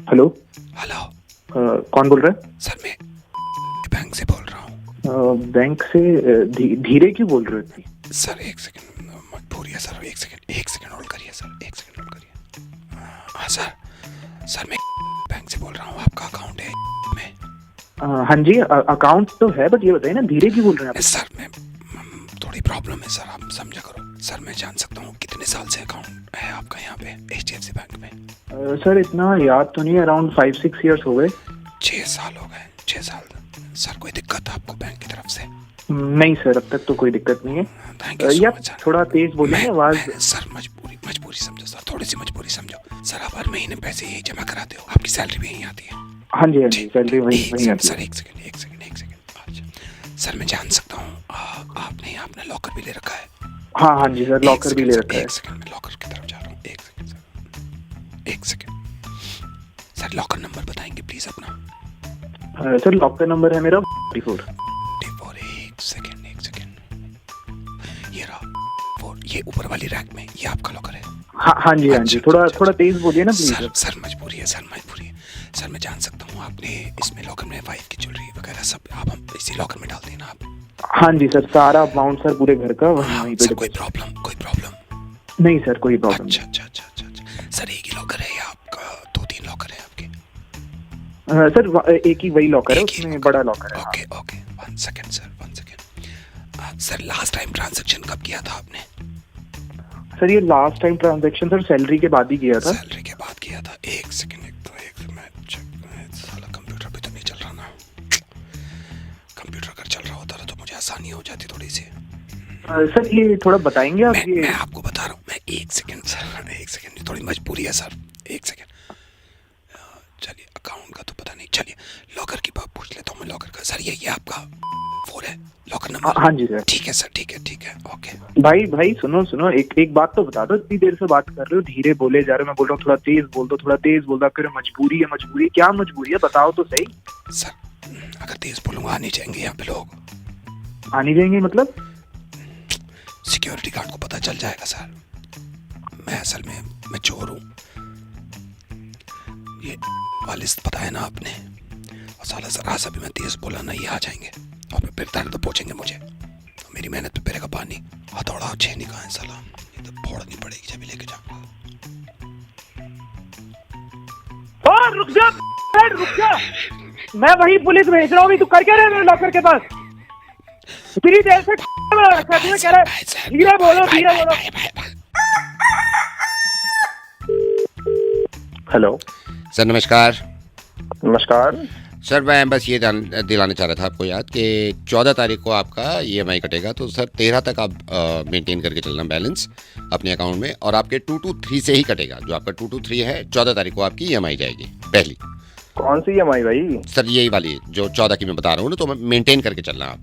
Hello. Hello. कौन बोल रहा है? सर मैं बैंक से बोल रहा हूँ। बैंक से? धीरे क्यों बोल रहे हो? सर एक सेकंड, मजबूरी है सर, एक सेकंड होल्ड करिए सर, एक सेकंड होल्ड करिए। हाँ सर मैं बैंक से बोल रहा हूँ, आपका अकाउंट है में? हाँ जी, अकाउंट तो है, बट ये बताइए ना धीरे क्यों बोल रहे हैं आप? सर मैं थोड़ी प्रॉब्लम है सर, आप समझा करो। सर मैं जान सकता हूँ कितने साल से अकाउंट है आपका यहाँ पे HDFC बैंक में? सर इतना याद तो नहीं, अराउंड 5-6 ईयर्स हो गए। 6 साल हो गए, 6 साल। सर कोई दिक्कत आपको बैंक की तरफ से? नहीं सर, अब तक तो कोई दिक्कत नहीं है। Thank you so much. थोड़ा तेज बोलिए आवाज। सर मजबूरी समझो सर, थोड़ी सी मजबूरी समझो सर। आप हर महीने पैसे यही जमा कराते हो, आपकी सैलरी भी यहीं आती है? हाँ जी सैलरी वही आती है। सर एक सेकंड। अच्छा सर मैं जान सकता हूँ आपने अपना लॉकर भी ले रखा है? हाँ जी सर, लॉकर भी ले रखा है। एक सेकंड, मैं लॉकर की तरफ जा रहा हूँ। एक सेकंड सर, एक सेकंड सर, लॉकर नंबर बताएंगे प्लीज अपना? सर लॉकर नंबर है मेरा 44। एक सेकंड, ये रहा ये ऊपर वाली रैक में, ये आपका लॉकर है? हाँ जी, थोड़ा तेज बोलिए ना प्लीज। सर मजबूरी है सर, मैं जान सकता हूँ आपने इसमें लॉकर में वाइफ की ज्वेलरी वगैरह सब आप हम इसी लॉकर में डाल देना आप? हाँ जी सर, सारा अमाउंट सर पूरे घर का वहीं पे। कोई प्रॉब्लम? नहीं सर, कोई प्रॉब्लम नहीं। अच्छा सर, एक ही लॉकर है या आपका 2-3 लॉकर है आपके? सर एक ही वही लॉकर है, उसमें बड़ा लॉकर है। Okay 1 second sir, last time transaction कब किया था आपने? सर ये last time transaction sir salary के बाद ही किया था। सैलरी के बाद किया था? एक सेकंड मैं चेक। साला कंप्यूटर भी तो नहीं चल रहा ना। कंप्यूटर अगर चल रहा होता तो मुझे आसानी हो जाती थोड़ी सी। सर ये थोड़ा बताएंगे आप? मैं आपको बता रहा हूँ, मैं एक सेकंड, थोड़ी मजबूरी है सर, एक सेकंड। चलिए अकाउंट का तो पता नहीं, चलिए लॉकर की बात पूछ लेता हूँ मैं लॉकर का। सर ये आपका फोन है लॉकर नंबर? हाँ जी सर। ठीक है सर, ठीक है ओके। भाई सुनो, एक बात तो बता दो, इतनी देर से बात कर रहे हो, धीरे बोले जा रहे हो, मैं बोल रहा हूँ थोड़ा तेज बोल दो, थोड़ा तेज बोल दो। फिर मजबूरी है, क्या मजबूरी है बताओ तो सही। सर अगर तेज बोलूंगा आने जाएंगे यहाँ पे लोग। आने जाएंगे मतलब? सिक्योरिटी गार्ड को पता चल जाएगा सर। मैं असल में मैं चोर हूँ, ये वालिस पता है ना आपने। और साला जरा सा भी मैं तेज बोला ना, ये आ जाएंगे और फिर दर्द तो पहुंचेंगे मुझे। तो मेरी मेहनत पे पेरेगा पानी। हथौड़ा छेनी कहाँ है साला, ये तो फोड़नी पड़ेगी जब लेके जाऊंगा। रुक जा, मैं वही पुलिस भेज रहा हूँ, तू कर क्या रहे मेरे लॉकर के पास? इतनी देर से रखा है, कह रहा है धीरे बोलो। हेलो सर नमस्कार। नमस्कार सर मैं बस ये दिलाना चाह रहा था आपको याद कि 14 तारीख को आपका EMI कटेगा, तो सर 13 तक आप मेंटेन करके चलना बैलेंस अपने अकाउंट में, और आपके 223 से ही कटेगा। जो आपका 223 है 14 तारीख को आपकी EMI जाएगी पहली। कौन सी EMI भाई? सर यही वाली जो 14 की मैं बता रहा हूँ ना, तो मेंटेन करके चलना आप।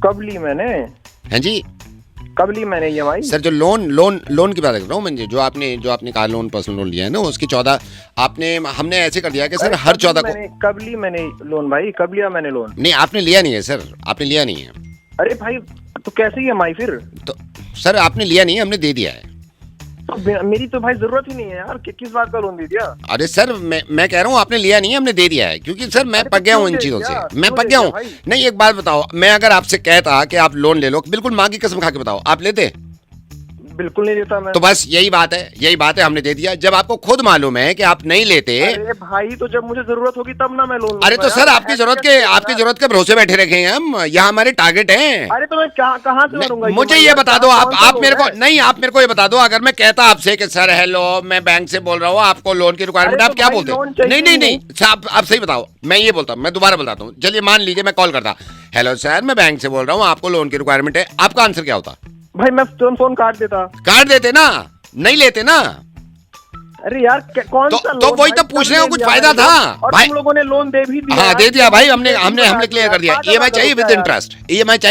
कब ली मैंने? हैं जी? कब ली मैंने EMI? सर जो लोन की बात कर रहा हूँ मैं, जो आपने कार लोन पर्सनल लोन लिया है ना, उसकी 14 हमने ऐसे कर दिया कि सर हर 14 को। कब ली मैंने लोन भाई? कब लिया मैंने लोन? नहीं आपने लिया नहीं है सर, आपने लिया नहीं है। अरे भाई तो कैसे EMI फिर? तो सर आपने लिया नहीं है, हमने दे दिया है। तो मेरी तो भाई जरूरत ही नहीं है यार, किस बात का लोन दे दिया? अरे सर मैं कह रहा हूँ आपने लिया नहीं है, हमने दे दिया है, क्योंकि सर मैं पक गया हूँ इन चीजों से, मैं पक गया हूँ। नहीं एक बात बताओ, मैं अगर आपसे कहता कि आप लोन ले लो, बिल्कुल माँ की कसम खा के बताओ, आप लेते? बिल्कुल नहीं देता मैं। तो बस यही बात है, हमने दे दिया। जब आपको खुद मालूम है कि आप नहीं लेते। अरे भाई तो जब मुझे जरूरत होगी तब ना मैं लोन। अरे तो सर आपकी जरूरत के भरोसे बैठे रखे हैं हम, यहाँ हमारे टारगेट हैं। अरे तो मैं कहाँ से भरूंगा? मुझे ये बता दो, आप मेरे को नहीं, आप मेरे को ये बता दो, अगर मैं कहता आपसे कि सर हेलो मैं बैंक से बोल रहा हूँ, आपको लोन की रिक्वायरमेंट, आप क्या बोलते? नहीं आप सही बताओ। मैं ये बोलता हूँ, मैं दोबारा बताता हूँ। चलिए मान लीजिए मैं कॉल करता, हेलो सर मैं बैंक से बोल रहा हूँ, आपको लोन की रिक्वायरमेंट है, आपका आंसर क्या होता? भाई मैं तुरंत फोन काट देते ना, नहीं लेते ना। अरे यार कौन सा तो वही तो पूछ रहे हो, कुछ फायदा था भाई? तुम लोगों ने लोन दे भी दिया। हाँ दे दिया भाई, हमने क्लियर कर दिया। EMI चाहिए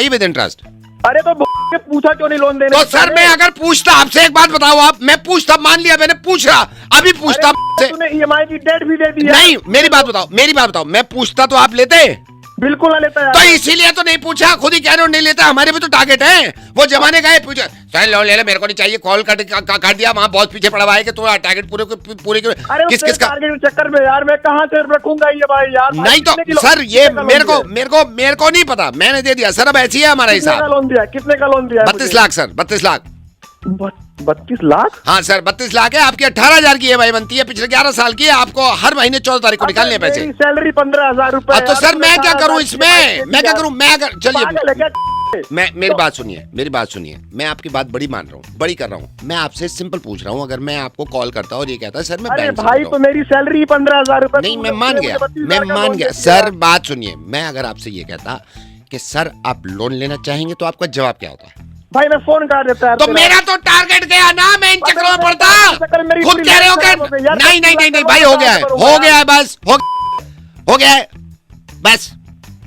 विद इंटरेस्ट। अरे तो पूछा क्यों नहीं लोन देने? तो सर मैं अगर पूछता आपसे, एक बात बताओ आप, मैं पूछता, मान लिया मैंने पूछ रहा, अभी पूछता तूने EMI की डेट भी दे दी। नहीं मेरी बात बताओ, मैं पूछता तो आप लेते? बिल्कुल ना लेता यार। तो इसीलिए तो नहीं पूछा, खुद ही कह रहे हो नहीं लेता। हमारे भी तो टारगेट है, वो जमाने गए पूछा सर लोन ले ले, मेरे को नहीं चाहिए, कॉल काट दिया, वहाँ बहुत पीछे पड़ा हुआ है कि तू टारगेट पूरे अरे किस किस का टारगेट के चक्कर में यार मैं कहाँ से रखूंगा ये भाई यार। नहीं तो सर ये मेरे को नहीं पता, मैंने दे दिया सर। अब ऐसी है हमारा हिसाब। लोन दिया, कितने का लोन दिया? 32 लाख सर, 32 लाख। 32 लाख? हाँ सर 32 लाख है। आपकी 18,000 की EMI बनती है, पिछले 11 साल की है। आपको हर महीने 14 तारीख को निकालने हैं पैसे। सैलरी 15,000 रुपए। तो सर मैं क्या करूं इसमें, मैं क्या करूं? मैं अगर चलिए मेरी बात सुनिए, मेरी बात सुनिए। मैं आपकी बात बड़ी मान रहा हूँ, बड़ी कर रहा हूँ। मैं आपसे सिंपल पूछ रहा हूँ, अगर मैं आपको कॉल करता और ये कहता है सर मैं बैंक से भाई तो मेरी सैलरी 15,000 रुपए। नहीं मैं मान गया सर। बात सुनिए, मैं अगर आपसे ये कहता कि सर आप लोन लेना चाहेंगे तो आपका जवाब क्या होता है? भाई मैं फोन कर देता है। तो मेरा तो टारगेट गया ना, मैं इन चक्करों में पड़ता। खुद कह रहे हो कि नहीं भाई हो गया है बस, हो गया है बस,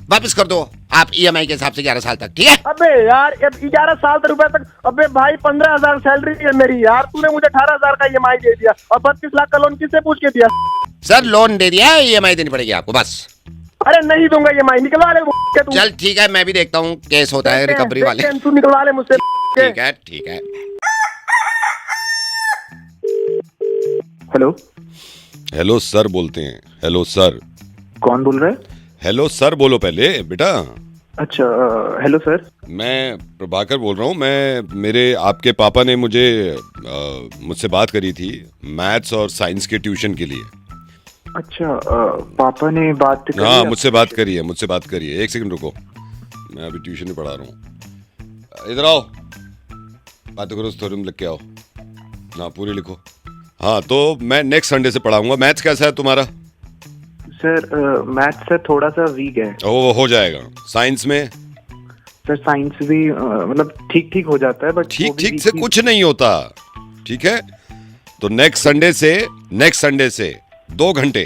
वापस कर दो आप EMI के हिसाब से 11 साल तक, ठीक है? अबे यार 11 साल रुपए तक। अबे भाई 15,000 सैलरी है मेरी यार, तूने मुझे 18,000 का EMI दे दिया और 32 लाख का लोन किससे पूछ के दिया? सर लोन दे दिया, EMI देनी पड़ेगी आपको बस। अरे नहीं दूंगा EMI, निकलवा ले तू। चल ठीक है, मैं भी देखता हूँ केस होता है रिकवरी वाले। तू निकलवा ले मुझसे। ठीक है ठीक है। हेलो हेलो सर बोलते हैं। Hello sir. कौन बोल रहा है? हेलो सर बोलो पहले बेटा। अच्छा हेलो सर। मैं प्रभाकर बोल रहा हूँ। मेरे आपके पापा ने मुझसे बात करी थी मैथ्स और साइंस के ट्यूशन के लिए। अच्छा पापा ने बात करी? हाँ मुझसे बात करी है। एक सेकंड रुको, मैं अभी ट्यूशन में पढ़ा रहा हूँ। इधर आओ, बात करो, थ्योरम लिख के आओ ना, पूरी लिखो। हाँ तो मैं नेक्स्ट संडे से पढ़ाऊंगा। मैथ्स कैसा है तुम्हारा? सर मैथ्स सर थोड़ा सा वीक है। वो हो जाएगा। साइंस में? सर साइंस भी मतलब ठीक ठीक हो जाता है, बट ठीक से कुछ नहीं होता, ठीक है? तो नेक्स्ट संडे से 2 घंटे।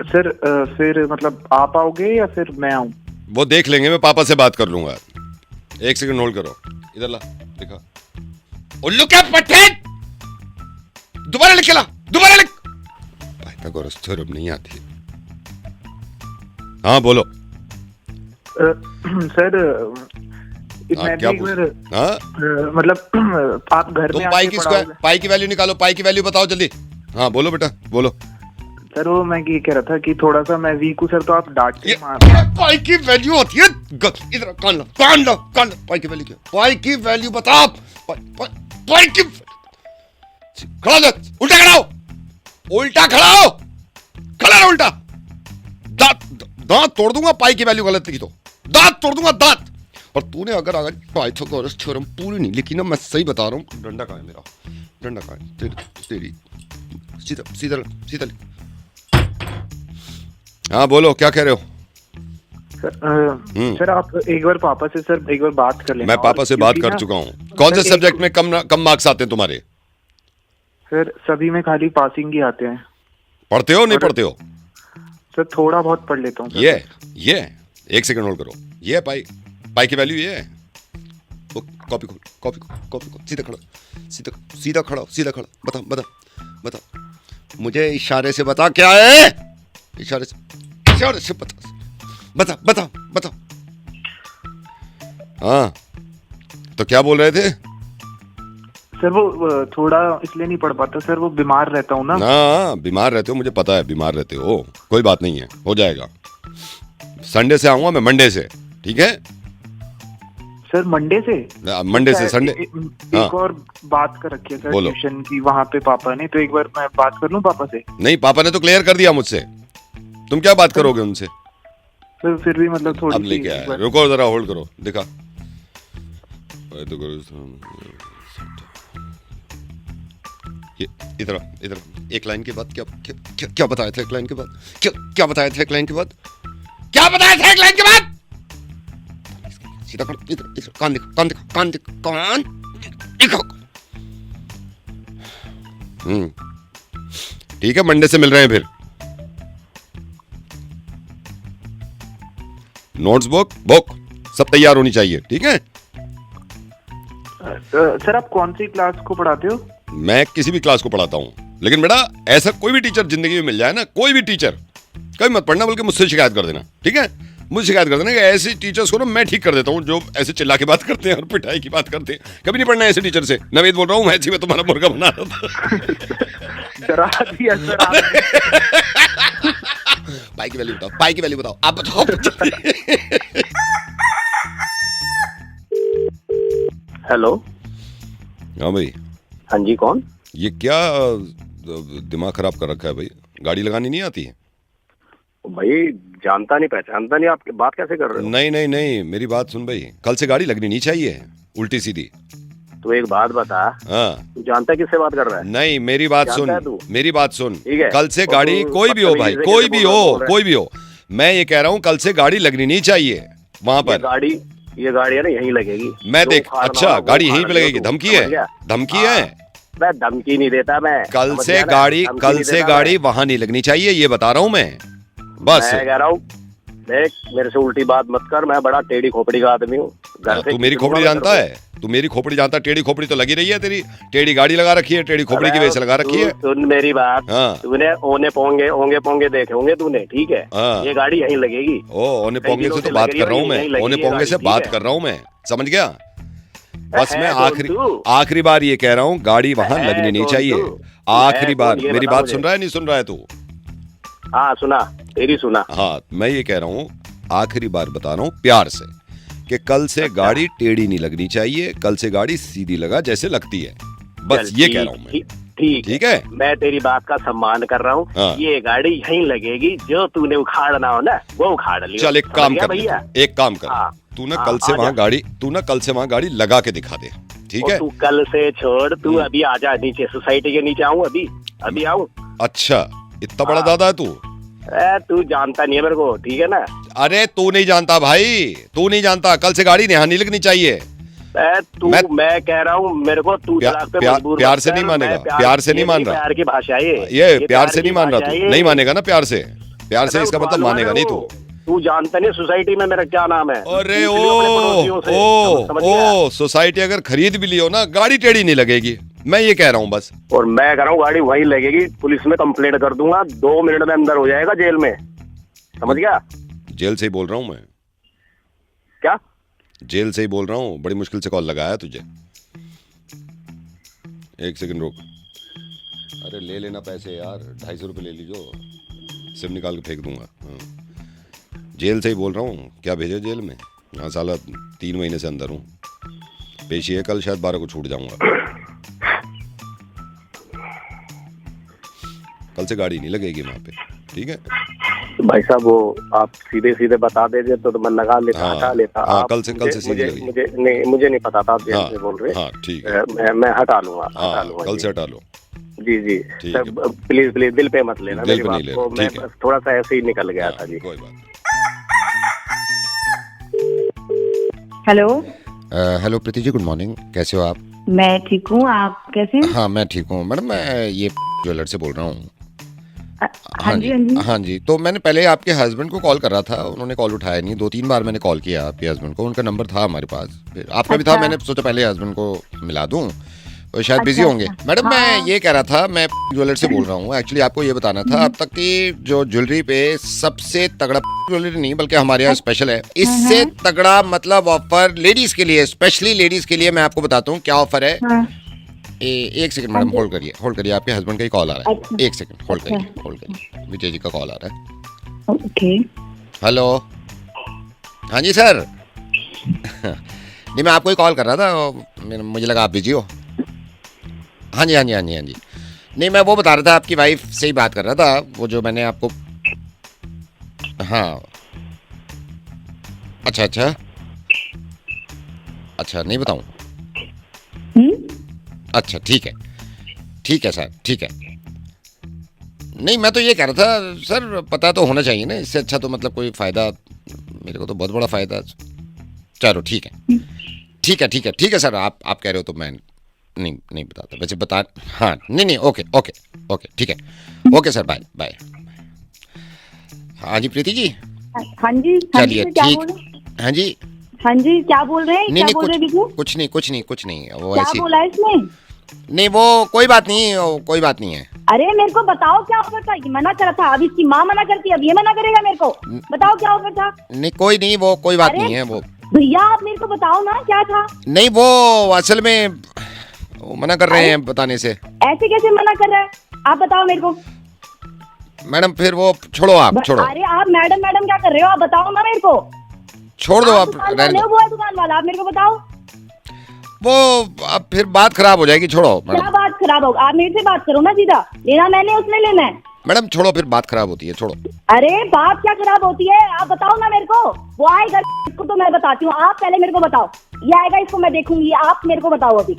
सर फिर मतलब आप आओगे या फिर मैं आऊँ? वो देख लेंगे, मैं पापा से बात कर लूंगा। एक सेकंड होल्ड करो, इधर ला, दिखा। उल्लू क्या पट्टे, दोबारा लिख के ला, दोबारा लिख। पाइथागोरस थ्योरम नहीं आती। हाँ बोलो। सर मैं क्या भी मतलब आप घर तुम में पाई की वैल्यू निकालो, पाई की वैल्यू बताओ जल्दी। हाँ बोलो बेटा बोलो। सर वो मैं ये कह रहा था कि थोड़ा सा मैं वीक हूँ सर, तो आप डांट के पाई की वैल्यू होती है, इधर कान लो। पाई की वैल्यू क्या? पाई की वैल्यू बताओ। पाई की खड़ा हो, उल्टा खड़ा हो, उल्टा। दांत तोड़ दूंगा पाई की वैल्यू गलत लिखी तो, दांत तोड़ दूंगा दांत। और तूने अगर पाइथागोरस थ्योरम पूरी नहीं लिखी ना, मैं सही बता रहा हूँ। डंडा कहाँ है मेरा? डंडा कहाँ है? तेरी सीधा। हाँ बोलो, क्या कह रहे हो? सर आप एक बार पापा से सर एक बार बात कर लेना। मैं पापा से बात कर चुका हूँ। कौन से सब्जेक्ट में कम मार्क्स आते हैं तुम्हारे? सर सभी में खाली पासिंग ही आते हैं। पढ़ते हो नहीं पढ़ते हो? सर थोड़ा बहुत पढ़ लेता हूँ। ये एक सेकंड होल्ड करो। ये पाई की वैल्यू ये है। कॉपी खोल, सीधा खड़ा। बता। मुझे इशारे से बता क्या है? इशारे से बता। हाँ तो क्या बोल रहे थे? सर वो थोड़ा इसलिए नहीं पढ़ पाता सर, वो बीमार रहता हूँ ना। हाँ बीमार रहते हो, मुझे पता है बीमार रहते हो। कोई बात नहीं है, हो जाएगा। संडे से आऊंगा मैं, मंडे से, ठीक है? सर मंडे से संडे। एक और बात कर रखी है सर ट्यूशन की वहाँ पे पापा ने, तो एक बार मैं बात कर लूँ पापा से? नहीं, पापा ने तो क्लियर कर दिया मुझसे। तुम क्या बात करोगे उनसे? सर फिर भी मतलब थोड़ी अब लेके आया। रुको जरा, होल्ड करो, दिखा। ये इधर एक लाइन के बाद क्या बताया था? एक लाइन के बाद क्या बताया था? एक लाइन के बाद क्या बताया था? एक लाइन के बाद सीधा कर, इधर कान देखो। ठीक है, मंडे से मिल रहे हैं फिर। नोट्स बुक सब तैयार होनी चाहिए, ठीक है? सर आप कौन सी क्लास को पढ़ाते हो? मैं किसी भी क्लास को पढ़ाता हूँ, लेकिन बेटा ऐसा कोई भी टीचर जिंदगी में मिल जाए ना, कोई भी टीचर, कभी मत पढ़ना, बल्कि मुझसे शिकायत कर देना, ठीक है? मुझे शिकायत करते ना कि ऐसे टीचर्स को ना मैं ठीक कर देता हूँ जो ऐसे चिल्ला के बात करते हैं और पिटाई की बात करते हैं। कभी नहीं पढ़ना है ऐसे टीचर से। नवेद बोल रहा हूँ, मैच में तुम्हारा मुर्गा बना रहा था। डरा दिया सर आपने। पाई की वैल्यू बताओ, पाई की वैल्यू बताओ, आप बताओ। हेलो। हाँ भाई। हाँ जी, कौन? ये क्या दिमाग खराब कर रखा है भाई, गाड़ी लगानी नहीं आती है? भाई जानता नहीं पहचानता नहीं, आप बात कैसे कर रहे हो? नहीं नहीं नहीं, मेरी बात सुन भाई, कल से गाड़ी लगनी नहीं चाहिए उल्टी सीधी। तू एक बात बता, हाँ। तू जानता है किससे बात कर रहा है? नहीं, मेरी बात सुन, मेरी बात सुन। ठीक है, कल से गाड़ी कोई भी हो भाई, कोई भी हो, कोई भी हो, मैं ये कह रहा हूँ कल से गाड़ी लगनी नहीं चाहिए वहाँ पर। ये गाड़ी है ना यहीं लगेगी। मैं देख, अच्छा गाड़ी यहीं पे लगेगी? धमकी है? धमकी है? मैं धमकी नहीं देता। मैं कल से गाड़ी वहाँ नहीं लगनी चाहिए, ये बता रहा हूँ मैं। बस मैं कह रहा हूँ, देख मेरे से उल्टी बात मत कर, मैं बड़ा टेढ़ी खोपड़ी का आदमी हूँ। तू मेरी खोपड़ी जानता है? तू मेरी खोपड़ी जानता है? टेढ़ी खोपड़ी तो लगी रही है तेरी, टेढ़ी गाड़ी लगा रखी है, टेढ़ी खोपड़ी की वजह से लगा रखी है। सुन मेरी बात, तूने ओने पोंगे देखे होंगे तूने, ठीक है? ये गाड़ी यहीं लगेगी। ओने पोंगे से तो बात कर रहा हूँ मैं, ओने पोंगे से बात कर रहा हूँ मैं, समझ गया? बस मैं आखिरी बार ये कह रहा हूँ, गाड़ी वहाँ लगनी नहीं चाहिए। आखिरी बार। मेरी बात सुन रहा है, नहीं सुन रहा है तू? हाँ सुना, तेरी सुना। हाँ, मैं ये कह रहा हूँ, आखिरी बार बता रहा हूँ प्यार से कि कल से गाड़ी टेढ़ी नहीं लगनी चाहिए, कल से गाड़ी सीधी लगा जैसे लगती है। बस ये कह रहा हूँ मैं। ठीक है, मैं तेरी बात का सम्मान कर रहा हूँ। ये गाड़ी यहीं लगेगी, जो तूने उखाड़ना हो ना वो उखाड़ लियो। चल एक काम कर भैया, एक काम कर, तू ना कल से वहाँ गाड़ी लगा के दिखा दे, ठीक है? तू कल से छोड़, तू अभी आजा नीचे, सोसाइटी के नीचे आऊँ अभी आऊँ? अच्छा, इतना बड़ा दादा है तू? तू जानता नहीं है मेरे को, ठीक है ना? अरे तू नहीं जानता भाई, तू नहीं जानता। कल से गाड़ी यहाँ नहीं लगनी चाहिए। मैं कह रहा हूँ, मेरे को तू प्यार से नहीं मानेगा, प्यार से नहीं मान रहा। प्यार की भाषा है ये प्यार से नहीं मान रहा तू, नहीं मानेगा ना प्यार से। प्यार से इसका मतलब मानेगा नहीं तू। तू जानता नहीं सोसाइटी में मेरा क्या नाम है? अरे ओ सोसाइटी अगर खरीद भी लियो ना, गाड़ी टेढ़ी नहीं लगेगी, मैं ये कह रहा हूँ बस। और मैं कह रहा हूँ गाड़ी वहीं लगेगी, पुलिस में कंप्लेंट कर दूंगा, 2 मिनट में अंदर हो जाएगा जेल में, समझ गया? जेल से ही बोल रहा हूँ मैं। क्या? जेल से ही बोल रहा हूँ, बड़ी मुश्किल से कॉल लगाया तुझे। एक सेकंड रुक। अरे ले लेना पैसे यार, 250 रुपये ले लीजो, सिम निकाल के फेंक दूंगा। जेल से ही बोल रहा हूँ, क्या भेजो जेल में? हाँ साला 3 महीने से अंदर हूँ, पेशी है कल, शायद 12 को छूट जाऊंगा। कल से गाड़ी नहीं लगेगी वहाँ पे, ठीक है भाई साहब? वो आप सीधे सीधे बता देते तो मैं लगा लेता, हटा लेता। हाँ, कल से सीधे लगेगी। मुझे नहीं पता था, जेल से बोल रहे। हाँ ठीक है, मैं हटा लूंगा। कल से हटा लो। जी सर, प्लीज दिल पे मत लेना मेरी बात को, मैं थोड़ा सा ऐसे ही निकल गया था जी। कोई बात। Hello. Hello Preeti ji, good morning, कैसे हो आप? मैं ठीक हूँ, आप कैसे हैं? हाँ मैं ठीक हूँ मैडम, मैं ये ज्वेलर से बोल रहा हूँ। हाँ जी। तो मैंने पहले आपके हस्बैंड को कॉल कर रहा था, उन्होंने कॉल उठाया नहीं। 2-3 बार मैंने कॉल किया आपके हस्बैंड को, उनका नंबर था हमारे पास, फिर आपका भी था। मैंने सोचा पहले हस्बैंड को मिला दूं, तो शायद बिजी होंगे। मैडम मैं ये कह रहा था, मैं ज्वेलर से बोल रहा हूँ। एक्चुअली आपको ये बताना था, अब तक की जो ज्वेलरी पे सबसे तगड़ा, ज्वेलरी नहीं बल्कि हमारे यहाँ स्पेशल है, इससे तगड़ा मतलब ऑफर लेडीज के लिए, स्पेशली लेडीज के लिए मैं आपको बताता हूँ क्या ऑफर है। एक सेकंड मैडम, होल्ड करिए, आपके हस्बैंड का ही कॉल आ रहा है। एक सेकंड होल्ड करिए, विजय जी का कॉल आ रहा है। ओके। हेलो, हाँ जी सर। नहीं मैं आपको ही कॉल कर रहा था, मुझे लगा आप बिजी हो। हाँ जी। नहीं मैं वो बता रहा था, आपकी वाइफ से ही बात कर रहा था, वो जो मैंने आपको। हाँ अच्छा नहीं बताऊं? अच्छा ठीक है सर, ठीक है। नहीं मैं तो ये कह रहा था सर, पता तो होना चाहिए ना, इससे अच्छा तो मतलब कोई फ़ायदा, मेरे को तो बहुत बड़ा फ़ायदा। चलो ठीक है सर, आप कह रहे हो तो मैं नहीं बताता, वैसे बता। हाँ नहीं ओके ठीक है, ओके सर, बाय। हाँ जी प्रीति जी। हाँ जी चलिए ठीक। हाँ जी क्या बोल रहे हैं? नहीं कुछ नहीं, वो क्या ऐसी बोला इसने? नहीं, वो कोई बात नहीं है। अरे मेरे को बताओ क्या ऑफर था? ये मना करा था, अब इसकी माँ मना करती है, अब ये मना करेगा मेरे को? बताओ क्या ऑफर था? नहीं कोई नहीं, वो कोई बात अरे, नहीं है वो। भैया आप मेरे को बताओ ना क्या था? नहीं वो असल में वो मना कर रहे हैं बताने से। ऐसे कैसे मना कर रहा है? आप बताओ मेरे को। मैडम फिर वो छोड़ो, आप छोड़ो। अरे आप मैडम मैडम क्या कर रहे हो? आप बताओ ना मेरे को। छोड़ दो आप, दुकान रहने वाले हो, दो। वो है दुकान वाला, आप मेरे को बताओ। वो अब फिर बात खराब हो जाएगी, छोड़ो क्या मैडम। बात खराब होगा? आप मेरे से बात करो ना सीधा। लेना मैंने, उसने लेना है। मैडम छोड़ो, फिर बात खराब होती है, छोड़ो। अरे बात क्या खराब होती है? आप बताओ ना मेरे को। वो आएगा, इसको तो मैं बताती हूँ, आप पहले मेरे को बताओ। ये आएगा, इसको मैं देखूंगी, आप मेरे को बताओ अभी।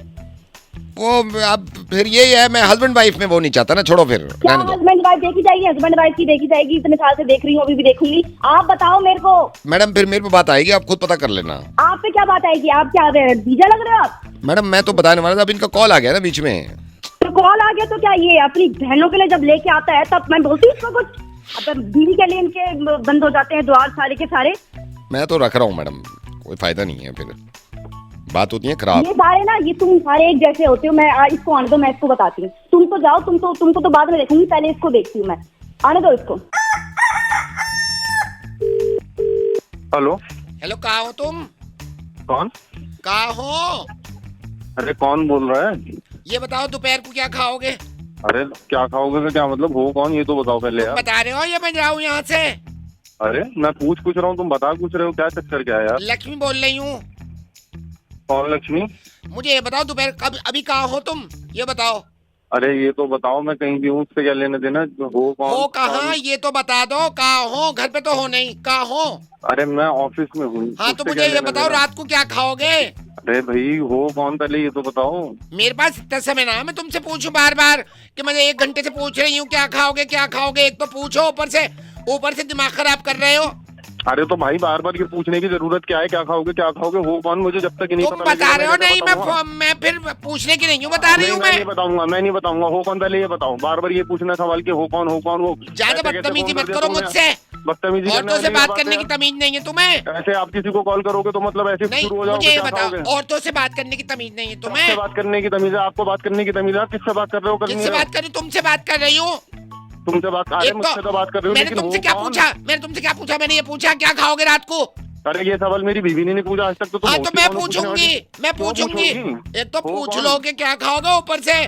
वो अब फिर यही है, मैं हस्बैंड वाइफ में वो नहीं चाहता ना, छोड़ो फिर क्या रहने दो। हस्बैंड वाइफ देखी जाएगी? हस्बैंड वाइफ की देखी जाएगी, इतने साल से देख रही हूँ, अभी भी देखूंगी। आप बताओ मेरे को। मैडम फिर मेरे पे बात आएगी, आप खुद पता कर लेना। आप पे क्या बात आएगी? आप क्या बीजा लग रहे हो आप? मैडम मैं तो बताने वाला था, अब इनका कॉल आ गया ना बीच में। तो कॉल आ गया तो क्या, ये अपनी बहनों के लिए जब लेके आता है तब मैं बोलती हूँ इसको कुछ? अब बीवी के लिए इनके बंद हो जाते हैं द्वार सारे के सारे। मैं तो रख रहा हूँ मैडम, कोई फायदा नहीं है, फिर बात होती है खराब। ये सारे ना, ये तुम सारे एक जैसे होते हो। मैं इसको आने दो, मैं इसको बताती हूँ। तुम तो जाओ, तुमको तो बाद में देखूंगी, पहले इसको देखती हूँ मैं। आने दो इसको। हेलो हेलो, कहाँ हो तुम? कौन? कहाँ हो? अरे कौन बोल रहा है? ये बताओ दोपहर को क्या खाओगे? अरे क्या खाओगे का क्या मतलब? हो कौन ये तो बताओ पहले यार। बता रहे हो या मैं जाऊँ यहाँ से? अरे मैं पूछ रहा हूँ, तुम बता पूछ रहे हो, क्या चक्कर क्या है यार? लक्ष्मी बोल रही हूँ। कौन लक्ष्मी? मुझे ये बताओ दोपहर कब, अभी कहाँ हो तुम, ये बताओ। अरे ये तो बताओ, मैं कहीं भी हूँ, उससे क्या लेने देना? हो कौन? हो कहाँ ये तो बता दो, कहाँ हो? घर पे तो हो नहीं, कहाँ हो? अरे मैं ऑफिस में हूँ। हाँ तो मुझे ये बताओ रात को क्या खाओगे? अरे भाई हो कौन, पहले ये तो बताओ। मेरे पास इतना समय ना है मैं तुमसे पूछूं बार बार कि मैं 1 घंटे से पूछ रही हूँ क्या खाओगे क्या खाओगे। एक तो पूछो, ऊपर से दिमाग खराब कर रहे हो। अरे तो भाई बार बार ये पूछने की जरूरत क्या है? क्या खाओगे क्या खाओगे? हो कौन? मुझे जब तक नहीं तुम बता रहे हो। नहीं मैं फिर पूछने की नहीं हूँ, बता रही हूँ मैं नहीं बताऊंगा। हो कौन, पहले ये बताओ। बार बार ये पूछना सवाल कि हो कौन वो। ज्यादा बदतमीजी मत करो मुझसे। बदतमीजी औरतों से बात करने की तमीज नहीं है तुम्हें। ऐसे आप किसी को कॉल करोगे तो मतलब ऐसे नहीं, शुरू हो जाओगे? मुझे ये बताओ, औरतों से बात करने की तमीज नहीं है तुम्हें? बात करने की तमीज है आपको? बात करने की तमीज है? किससे बात कर रहे हो? किससे बात कर रही हूँ? तुमसे बात कर रही हूँ। तुमसे बात? अरे मुझसे तो बात कर रही हूँ। मैंने तुमसे क्या पूछा? मैंने ये पूछा क्या खाओगे रात को? अरे ये सवाल मेरी बीवी ने नहीं पूछा आज तक। तो हाँ तो मैं पूछूंगी। एक तो पूछ लोगे क्या खाओगे, ऊपर से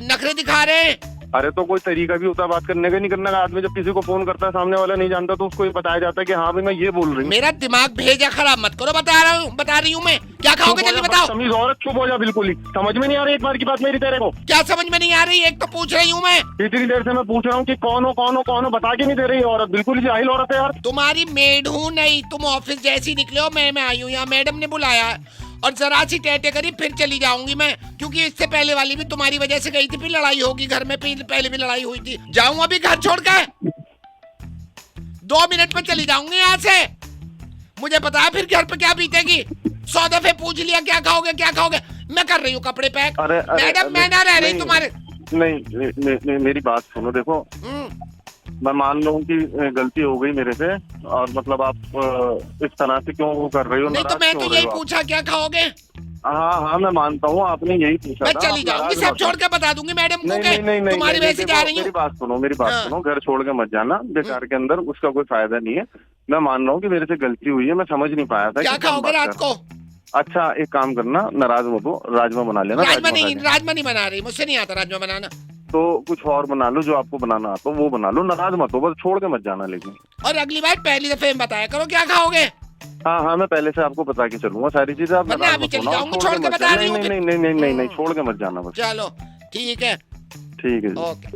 नखरे दिखा रहे हैं। अरे तो कोई तरीका भी होता है बात करने का, नहीं करने का? आदमी जब किसी को फोन करता है, सामने वाला नहीं जानता, तो उसको ये बताया जाता है कि हाँ भाई मैं ये बोल रही हूँ। मेरा दिमाग भेजा खराब मत करो, बता रही हूँ मैं। क्या खाओगे जल्दी बताओ। तमीज औरत, चुप हो जा बिल्कुल ही। समझ में नहीं आ रही एक बार की बात मेरी तेरे को? क्या समझ में नहीं आ रही? एक तो पूछ रही हूँ मैं। इतनी देर से मैं पूछ रहा हूँ कि कौन हो, बता के नहीं दे रही औरत। बिल्कुल ही जाहिल औरत है यार। तुम्हारी मेड हूँ नहीं, तुम ऑफिस जैसी निकले हो, मैं आई हूँ यहाँ, मैडम ने बुलाया और जरा सी टेटे करी फिर चली जाऊंगी मैं, क्योंकि इससे पहले वाली भी तुम्हारी वजह से गई थी, फिर लड़ाई होगी घर में, पहले भी लड़ाई हुई थी। जाऊं अभी घर छोड़ के? 2 मिनट में चली जाऊंगी यहाँ से। मुझे पता है फिर घर पे क्या बीतेगी। 100 दफे पूछ लिया क्या खाओगे। मैं कर रही हूँ कपड़े पैक। मैडम मैं ना रह रही तुम्हारे। नहीं मेरी बात सुनो, देखो मैं मान लूँ कि गलती हो गई मेरे से, और मतलब आप इस तरह से क्यों वो कर रही हो? नहीं तो मैं तो यही पूछा क्या खाओगे। हाँ मैं मानता हूँ, आपने यही पूछा। मैं चली जाऊंगी, सब छोड़ के बता दूंगी मैडम को कि तुम्हारी वजह से जा रही हूँ। मेरी बात सुनो, घर छोड़ के मत जाना बेकार के अंदर, उसका कोई फायदा नहीं है। मैं मान रहा हूँ कि मेरे से गलती हुई है, मैं समझ नहीं पाया था। क्या खाओगे रात को? अच्छा एक काम करना, नाराज मत हो, राजमा बना लेना। राजमा नहीं बना रही, मुझसे नहीं आता राजमा बनाना। तो कुछ और बना लो, जो आपको बनाना आता वो बना लो। नाराज मत हो, बस छोड़ के मत जाना लेकिन। और अगली बार पहली दफे बताया करो क्या खाओगे। हाँ मैं पहले से आपको बता के चलूंगा सारी चीजें। आप अभी चली जाऊंगी, छोड़ के बता रही हूँ। नहीं छोड़ के मत जाना बस। चलो ठीक है ओके।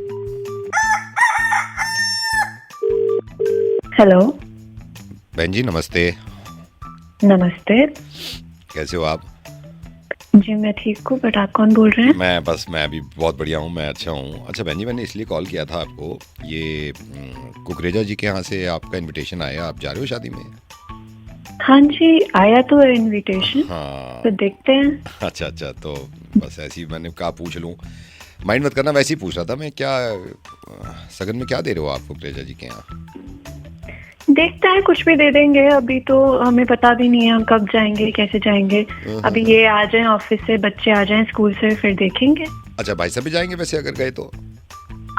हेलो बहन जी नमस्ते। नमस्ते। कैसे हो आप? जी मैं ठीक हूँ, बट आप कौन बोल रहे हैं? मैं भी बहुत बढ़िया हूँ, मैं अच्छा हूँ। अच्छा बहन जी, मैंने इसलिए कॉल किया था आपको, ये कुकरेजा जी के यहाँ से आपका इनविटेशन आया, आप जा रहे हो शादी में? हाँ जी आया तो इनविटेशन। हाँ तो देखते हैं। अच्छा तो बस ऐसे ही मैंने कहा पूछ लूँ, माइंड मत करना, वैसे ही पूछ रहा था मैं। क्या सगन में क्या दे रहे हो आप कुकरेजा जी के यहाँ? देखते हैं, कुछ भी दे देंगे। अभी तो हमें पता भी नहीं है हम कब जाएंगे कैसे जाएंगे। अभी ये आ जाएं ऑफिस से, बच्चे आ जाएं स्कूल से, फिर देखेंगे। अच्छा भाई साहब भी जाएंगे वैसे अगर गए तो?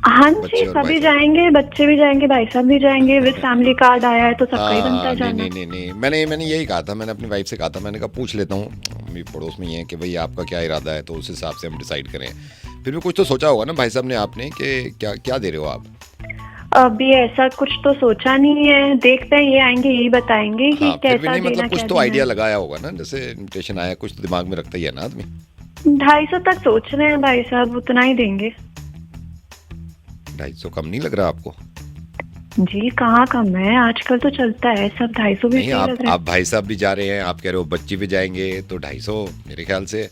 हाँ बच्चे जी और सभी भाई साहब। जाएंगे, बच्चे भी जाएंगे, भाई साहब भी जाएंगे, विद फैमिली कार्ड आया है तो सबका ही बनता है नहीं जाना। नहीं नहीं नहीं, मैंने यही कहा था, मैंने अपनी वाइफ से कहा था, मैंने कहा पूछ लेता हूँ, मेरी पड़ोस में ही है कि भाई आपका क्या इरादा है, तो उस हिसाब से हम डिसाइड करें। फिर भी कुछ तो सोचा होगा ना भाई साहब ने आपने कि क्या क्या दे रहे हो आप? अभी ऐसा कुछ तो सोचा नहीं है, देखते हैं, ये आएंगे यही बताएंगे कि हाँ, फिर भी कैसा नहीं, देना मतलब कुछ क्या तो देना आइडिया है। लगाया होगा ना, जैसे इन्विटेशन आया कुछ तो दिमाग में रखता ही है ना आदमी। 250 तक सोच रहे हैं भाई साहब, उतना ही देंगे। 250 कम नहीं लग रहा आपको? जी कहाँ कम है, आजकल तो चलता है सब, 250 भी नहीं, सही लग रहा आप भाई साहब भी जा रहे हैं, आप कह रहे हो बच्चे भी जाएंगे, तो 250 मेरे ख्याल से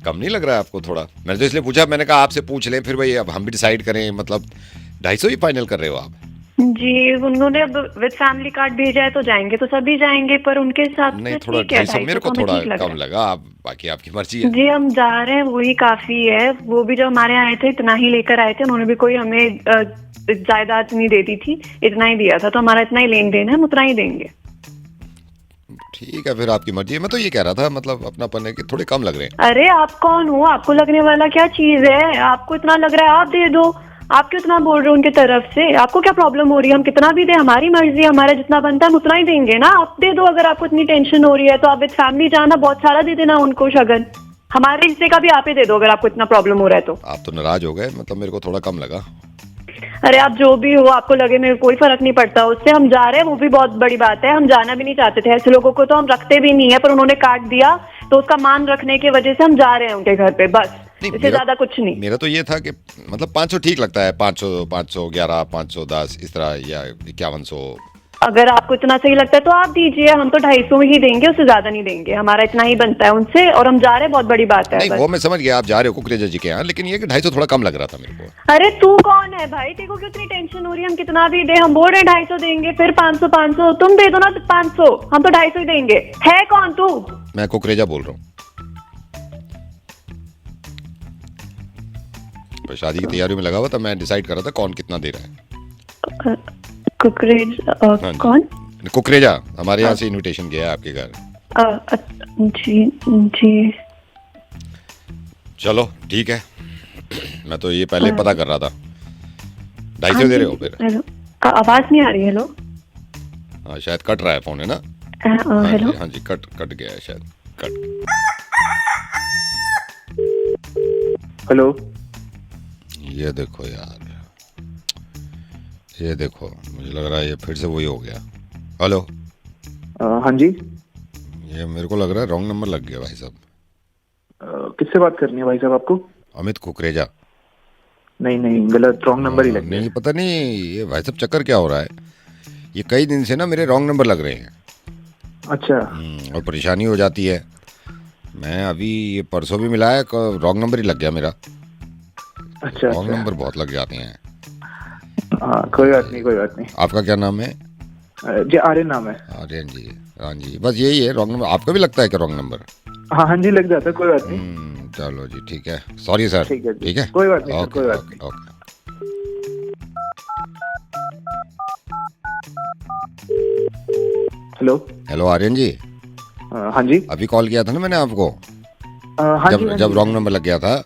कम नहीं लग रहा है आपको थोड़ा? मैंने तो इसलिए पूछा, मैंने कहा आपसे पूछ लें, फिर भाई अब हम भी डिसाइड करें, मतलब 250 ही फाइनल कर रहे हो आप? है। जी उन्होंने अब विद फैमिली कार्ड भेजा है तो जाएंगे तो सभी जाएंगे, पर उनके हिसाब नहीं, से थोड़ा ठीक है, 250 मेरे को 250 थोड़ा ठीक लग रहा कम है। लगा, आप बाकी आपकी मर्जी है। जी हम जा रहे हैं, वही काफी है। वो भी जो हमारे आए थे इतना ही लेकर आए थे, उन्होंने भी कोई हमें जायदाद नहीं दे दी थी, इतना ही दिया था, तो हमारा इतना ही लेन देन है, हम उतना ही देंगे। ठीक है, फिर आपकी मर्जी है। मैं तो ये कह रहा था, मतलब अपनापन है कि थोड़े कम लग रहे हैं। अरे आप कौन हो, आपको लगने वाला क्या चीज है, आपको इतना लग रहा है आप दे दो। आप क्यों इतना बोल रहे हो उनकी तरफ से, आपको क्या प्रॉब्लम हो रही है? हम कितना भी दे, हमारी मर्जी है, हमारा जितना बनता है हम उतना ही देंगे ना। आप दे दो, अगर आपको इतनी टेंशन हो रही है तो आप विद फैमिली जाना, बहुत सारा दे देना उनको शगन। हमारे हिस्से का भी आप ही दे दो अगर आपको इतना प्रॉब्लम हो रहा है तो। आप तो नाराज हो गए, मतलब मेरे को थोड़ा कम लगा। अरे आप जो भी हो, आपको लगे, मेरे को कोई फर्क नहीं पड़ता उससे। हम जा रहे हैं वो भी बहुत बड़ी बात है, हम जाना भी नहीं चाहते थे, ऐसे लोगों को तो हम रखते भी नहीं है, पर उन्होंने काट दिया तो उसका मान रखने की वजह से हम जा रहे हैं उनके घर पे, बस इससे ज्यादा कुछ नहीं। मेरा तो ये था कि मतलब 500 ठीक लगता है, 500, 511, 510 इस तरह, या 5100। अगर आपको इतना सही लगता है तो आप दीजिए, हम तो 250 ही देंगे, उससे ज्यादा नहीं देंगे, हमारा इतना ही बनता है उनसे, और हम जा रहे हैं, बहुत बड़ी बात है। नहीं, बस। वो मैं समझ गया, आप जा रहे हो कुकरेजा जी के यहाँ, लेकिन ये कि 250 थोड़ा कम लग रहा था मेरे को। अरे तू कौन है भाई, तेरे को क्यों इतनी टेंशन हो रही है? हम कितना भी दे, हम बोल रहे हैं 250 देंगे, फिर 500 500 तुम दे दो ना, 500, हम तो 250 ही देंगे। है कौन तू? मैं कुकरेजा बोल रहा हूँ। तो शादी की तैयारी में लगा हुआ था, मैं डिसाइड कर रहा था कौन कितना दे रहा है। कुकरेज हाँ जी। कौन? कुकरेजा, हमारे यहाँ से इनविटेशन गया है आपके घर। जी जी चलो ठीक है, मैं तो ये पहले पता कर रहा था। 250 दे रहे हो फिर? हेलो, आवाज नहीं आ रही। हेलो, हाँ शायद कट रहा है फोन, है ना? हाँ हेलो, जी, हाँ जी, कट गया है शायद, कट। हेलो, ये देखो यार, ये देखो, मुझे लग रहा है ये फिर से वही हो गया। हेलो, हाँ जी, ये मेरे को लग रहा है रॉन्ग नंबर लग गया भाई साहब। किससे बात करनी है भाई साहब आपको? अमित कुकरेजा। नहीं नहीं, गलत, रॉन्ग नंबर ही लग गया। नहीं, पता नहीं ये भाई साहब चक्कर क्या हो रहा है, ये कई दिन से ना मेरे रॉन्ग नंबर लग रहे हैं। अच्छा, और परेशानी हो जाती है। मैं अभी ये परसों भी मिला है, रॉन्ग नंबर ही लग गया मेरा। अच्छा, रॉन्ग अच्छा। नंबर बहुत लग जाते हैं। हाँ कोई बात नहीं, कोई बात नहीं। आपका क्या नाम है? जी आर्यन नाम है। आर्यन जी, हाँ जी, बस यही है रॉन्ग नंबर। आपका भी लगता है क्या रॉन्ग नंबर? हाँ हाँ जी, लग जाता है, कोई बात नहीं। चलो जी, ठीक है, सॉरी सर। ठीक है जी। ठीक है, कोई बात नहीं सर, ओके, कोई बात okay, okay. Hello, hello Aryan ji, हाँ जी, अभी कॉल किया था ना मैंने आपको, हाँ जी, हाँ जब जी, रॉन्ग नंबर लग गया था।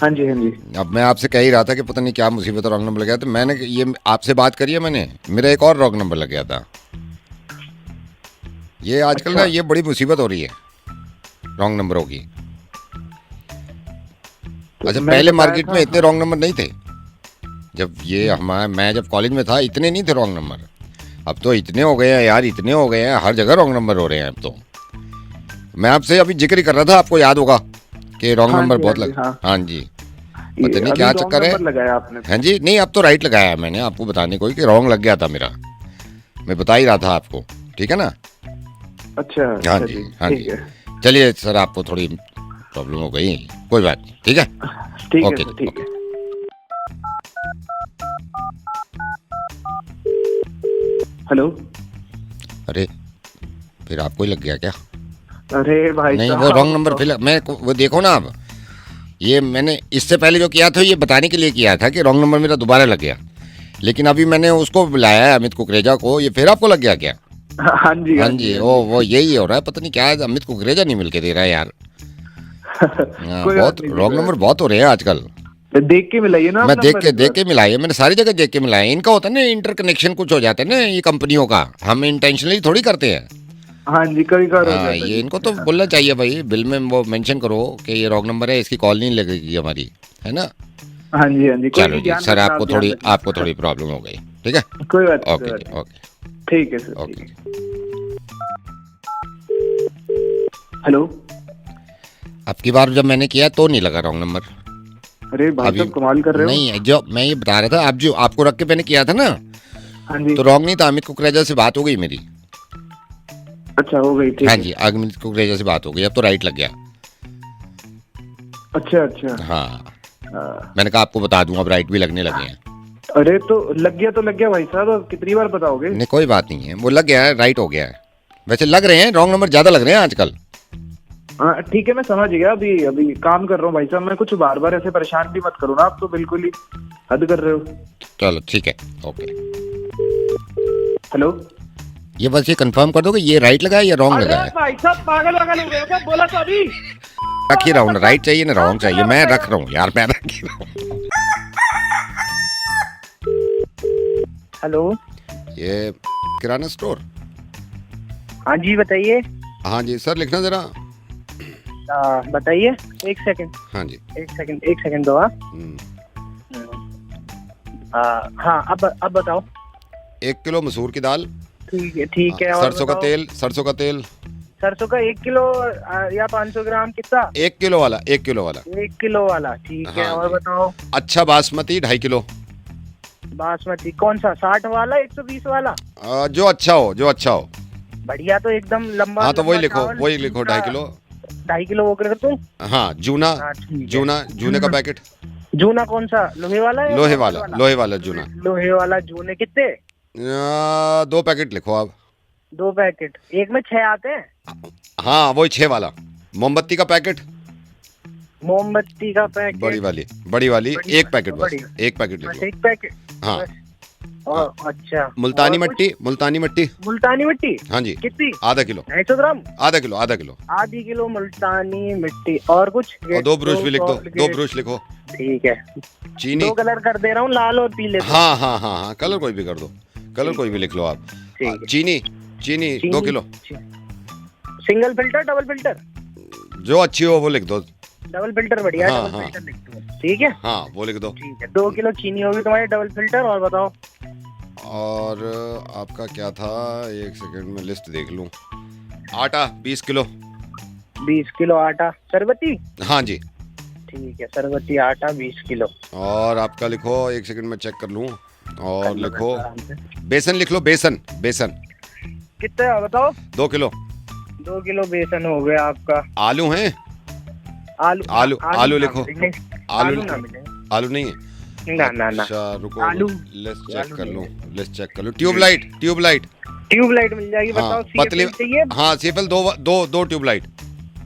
हाँ जी, हाँ जी। अब मैं आपसे कह ही रहा था कि पता नहीं क्या मुसीबत है, रॉन्ग नंबर लग गया, तो मैंने ये आपसे बात करी है मैंने, मेरा एक और रॉन्ग नंबर लग गया था। ये आजकल ना ये बड़ी मुसीबत हो रही है रॉन्ग नंबरों की। अच्छा, पहले मार्केट में इतने रॉन्ग नंबर नहीं थे, जब ये मैं जब कॉलेज में था इतने नहीं थे रॉन्ग नंबर। अब तो इतने हो गए हैं यार, इतने हो गए हैं, हर जगह रॉन्ग नंबर हो रहे हैं अब तो। मैं आपसे अभी जिक्र ही कर रहा था, आपको याद होगा कि रॉन्ग हाँ नंबर जी, बहुत हाँ जी, लग। हाँ। हाँ जी, पता नहीं क्या चक्कर है। लगाया आपने? हाँ जी, नहीं अब तो राइट लगाया है मैंने, आपको बताने को ही कि रॉन्ग लग गया था मेरा, मैं बता ही रहा था आपको, ठीक है ना? अच्छा, हाँ अच्छा जी, जी, हाँ ठीक जी। है। चलिए सर, आपको थोड़ी प्रॉब्लम हो गई, कोई बात नहीं, ठीक है, ठीक है ओके, सर, ठीक है। हेलो, अरे फिर आपको ही लग गया क्या? अरे भाई नहीं, साहब, वो रॉन्ग नंबर फिर मैं वो देखो ना, अब ये मैंने इससे पहले जो किया था ये बताने के लिए किया था कि रॉन्ग नंबर मेरा दोबारा लग गया, लेकिन अभी मैंने उसको बुलाया है अमित कुकरेजा को, ये फिर आपको लग गया क्या? हाँ जी, हाँ जी, वो यही हो रहा है, पता नहीं क्या है, अमित कुकरेजा नहीं मिलके दे रहा है यार। हाँ, कोई बहुत बात नहीं, रॉन्ग नंबर बहुत हो रहे हैं आजकल। तो देख के मिलाइए ना। मैं आप देख नंबर के मिलाया है, मैंने सारी जगह देख के मिलाया है। इनका होता है ना इंटरकनेक्शन कुछ हो जाता है ना ये कंपनियों का, हम इंटेंशनली थोड़ी करते हैं। हाँ जी, कभी कभार हो हाँ, जाता है ये जी। इनको तो बोलना चाहिए भाई, बिल में वो मेंशन करो कि ये रॉन्ग नंबर है, इसकी कॉल नहीं लगेगी हमारी, है ना। हाँ जी, हाँ जी, कोई चलो नहीं, जी ध्यान सर, रखना, आपको आप ध्यान थोड़ी रखना। प्रॉब्लम हो गई, ठीक है। कोई बात नहीं, ओके कोई जी, बात नहीं। ओके ठीक है सर, ठीक ओके। है। हेलो। अब की बार जब मैंने किया तो नहीं लगा रॉन्ग नंबर। अरे भाई अभी साहब कमाल कर रहे हो। नहीं, जो मैं ये बता रहा था, आप जो आपको रख के मैंने किया था ना, हाँ जी। तो रॉन्ग नहीं था। अमित कुकरेजा से बात हो गई मेरी। अच्छा, हो गई, ठीक हाँ है। जी, अमित कुकरेजा से बात हो गई, अब तो राइट लग गया। अच्छा अच्छा। हाँ, हाँ। मैंने कहा आपको बता दूं, अब राइट भी लगने लगे हैं। अरे तो लग गया भाई साहब, अब कितनी बार बताओगे। नहीं कोई बात नहीं है, वो लग गया है, राइट हो गया है। वैसे लग रहे हैं रॉन्ग नंबर ज्यादा लग रहे हैं आजकल। हाँ ठीक है, मैं समझ गया। अभी काम कर रहा हूँ भाई साहब, मैं कुछ बार बार ऐसे परेशान भी मत करो ना, आप तो बिल्कुल ही हद कर रहे हो। चलो ठीक है, ओके। हेलो। ये बस ये कंफर्म कर दो कि ये राइट लगा है या रॉन्ग लगा है। भाई साहब पागल वागल हो गए हो क्या? बोला तो अभी। रख ही रहा हूँ ना, राइट चाहिए ना रॉन्ग चाहिए, मैं रख रहा हूँ यार, मैं रख ही रहा हूँ। हेलो। ये किराना स्टोर। हाँ जी बताइए। हाँ जी सर, लिखना जरा। बताइए। एक सेकंड। हाँ जी। एक सेकंड दो। हाँ अब बताओ। 1 किलो मसूर की दाल। ठीक है। और सरसों का बताओ। तेल, सरसों का तेल। सरसों का 1 किलो या 500 ग्राम कितना? 1 किलो वाला, 1 किलो वाला। 1 किलो वाला, ठीक है। हाँ और जी। बताओ। अच्छा बासमती 2.5 किलो। बासमती कौन सा, 60 वाला 120 वाला? जो अच्छा हो, जो अच्छा हो। बढ़िया तो एकदम लंबा। हाँ तो वही लंबा लिखो, चावल, वही लिखो 2.5 किलो। 2.5 किलो वो कर दूं? हाँ जूना, हाँ, ठीक है। जूने का पैकेट। जूना कौन सा, लोहे वाला है? लोहे वाला जूना। लोहे वाला जूने कितने? 2 पैकेट लिखो आप। 2 पैकेट, एक में 6 आते हैं। हाँ वही 6 वाला। मोमबत्ती का पैकेट। मोमबत्ती का पैकेट। बड़ी वाली बड़ी 1 पैकेट बस, बड़ी। 1 पैकेट बस लिखो। 1 पैकेट। हाँ। बस। और अच्छा। मुल्तानी और कुछ? मिट्टी, मुल्तानी मिट्टी। मुल्तानी मिट्टी। हाँ जी। कितनी? आधा किलो। 250 ग्राम। आधा किलो, आधा किलो। आधी किलो मुल्तानी मिट्टी। और कुछ? और 2 ब्रश भी लिख दो, 2 Colgate। ब्रश लिखो। ठीक है। चीनी। 2 कलर कर दे रहा हूँ, लाल और पीले। हाँ हाँ हाँ हाँ, कलर कोई भी कर दो, कलर कोई भी लिख लो आप। ठीक है। चीनी 2 kilo. Single filter, double filter? जो अच्छी हो वो लिख दो। डबल फिल्टर बढ़िया। हाँ, डबल हाँ। फिल्टर लिख दो, ठीक है। हाँ वो लिख दो। ठीक है, 2 किलो चीनी होगी तुम्हारी, डबल फिल्टर। और बताओ। और आपका क्या था, 1 सेकंड में लिस्ट देख लूं। आटा 20 किलो। 20 किलो आटा। सरबती? हाँ जी। ठीक है, सरबती आटा 20 किलो। और आपका लिखो, 1 सेकंड में चेक कर लूं। और लिखो आराम से। बेसन, लिख लो बेसन। कितना बताओ? 2 किलो। 2 किलो बेसन हो गया आपका। आलू हैं? आलू लिखो। आलू ना मिले। आलू नहीं है? ना ना ना। अच्छा रुको, आलू। लिस्ट चेक आलू कर नहीं लूं, लिस्ट चेक कर लूं। ट्यूबलाइट। ट्यूबलाइट मिल जाएगी। बताओ हाँ CFL पतली। चाहिए? हाँ सीएफएल दो ट्यूबलाइट।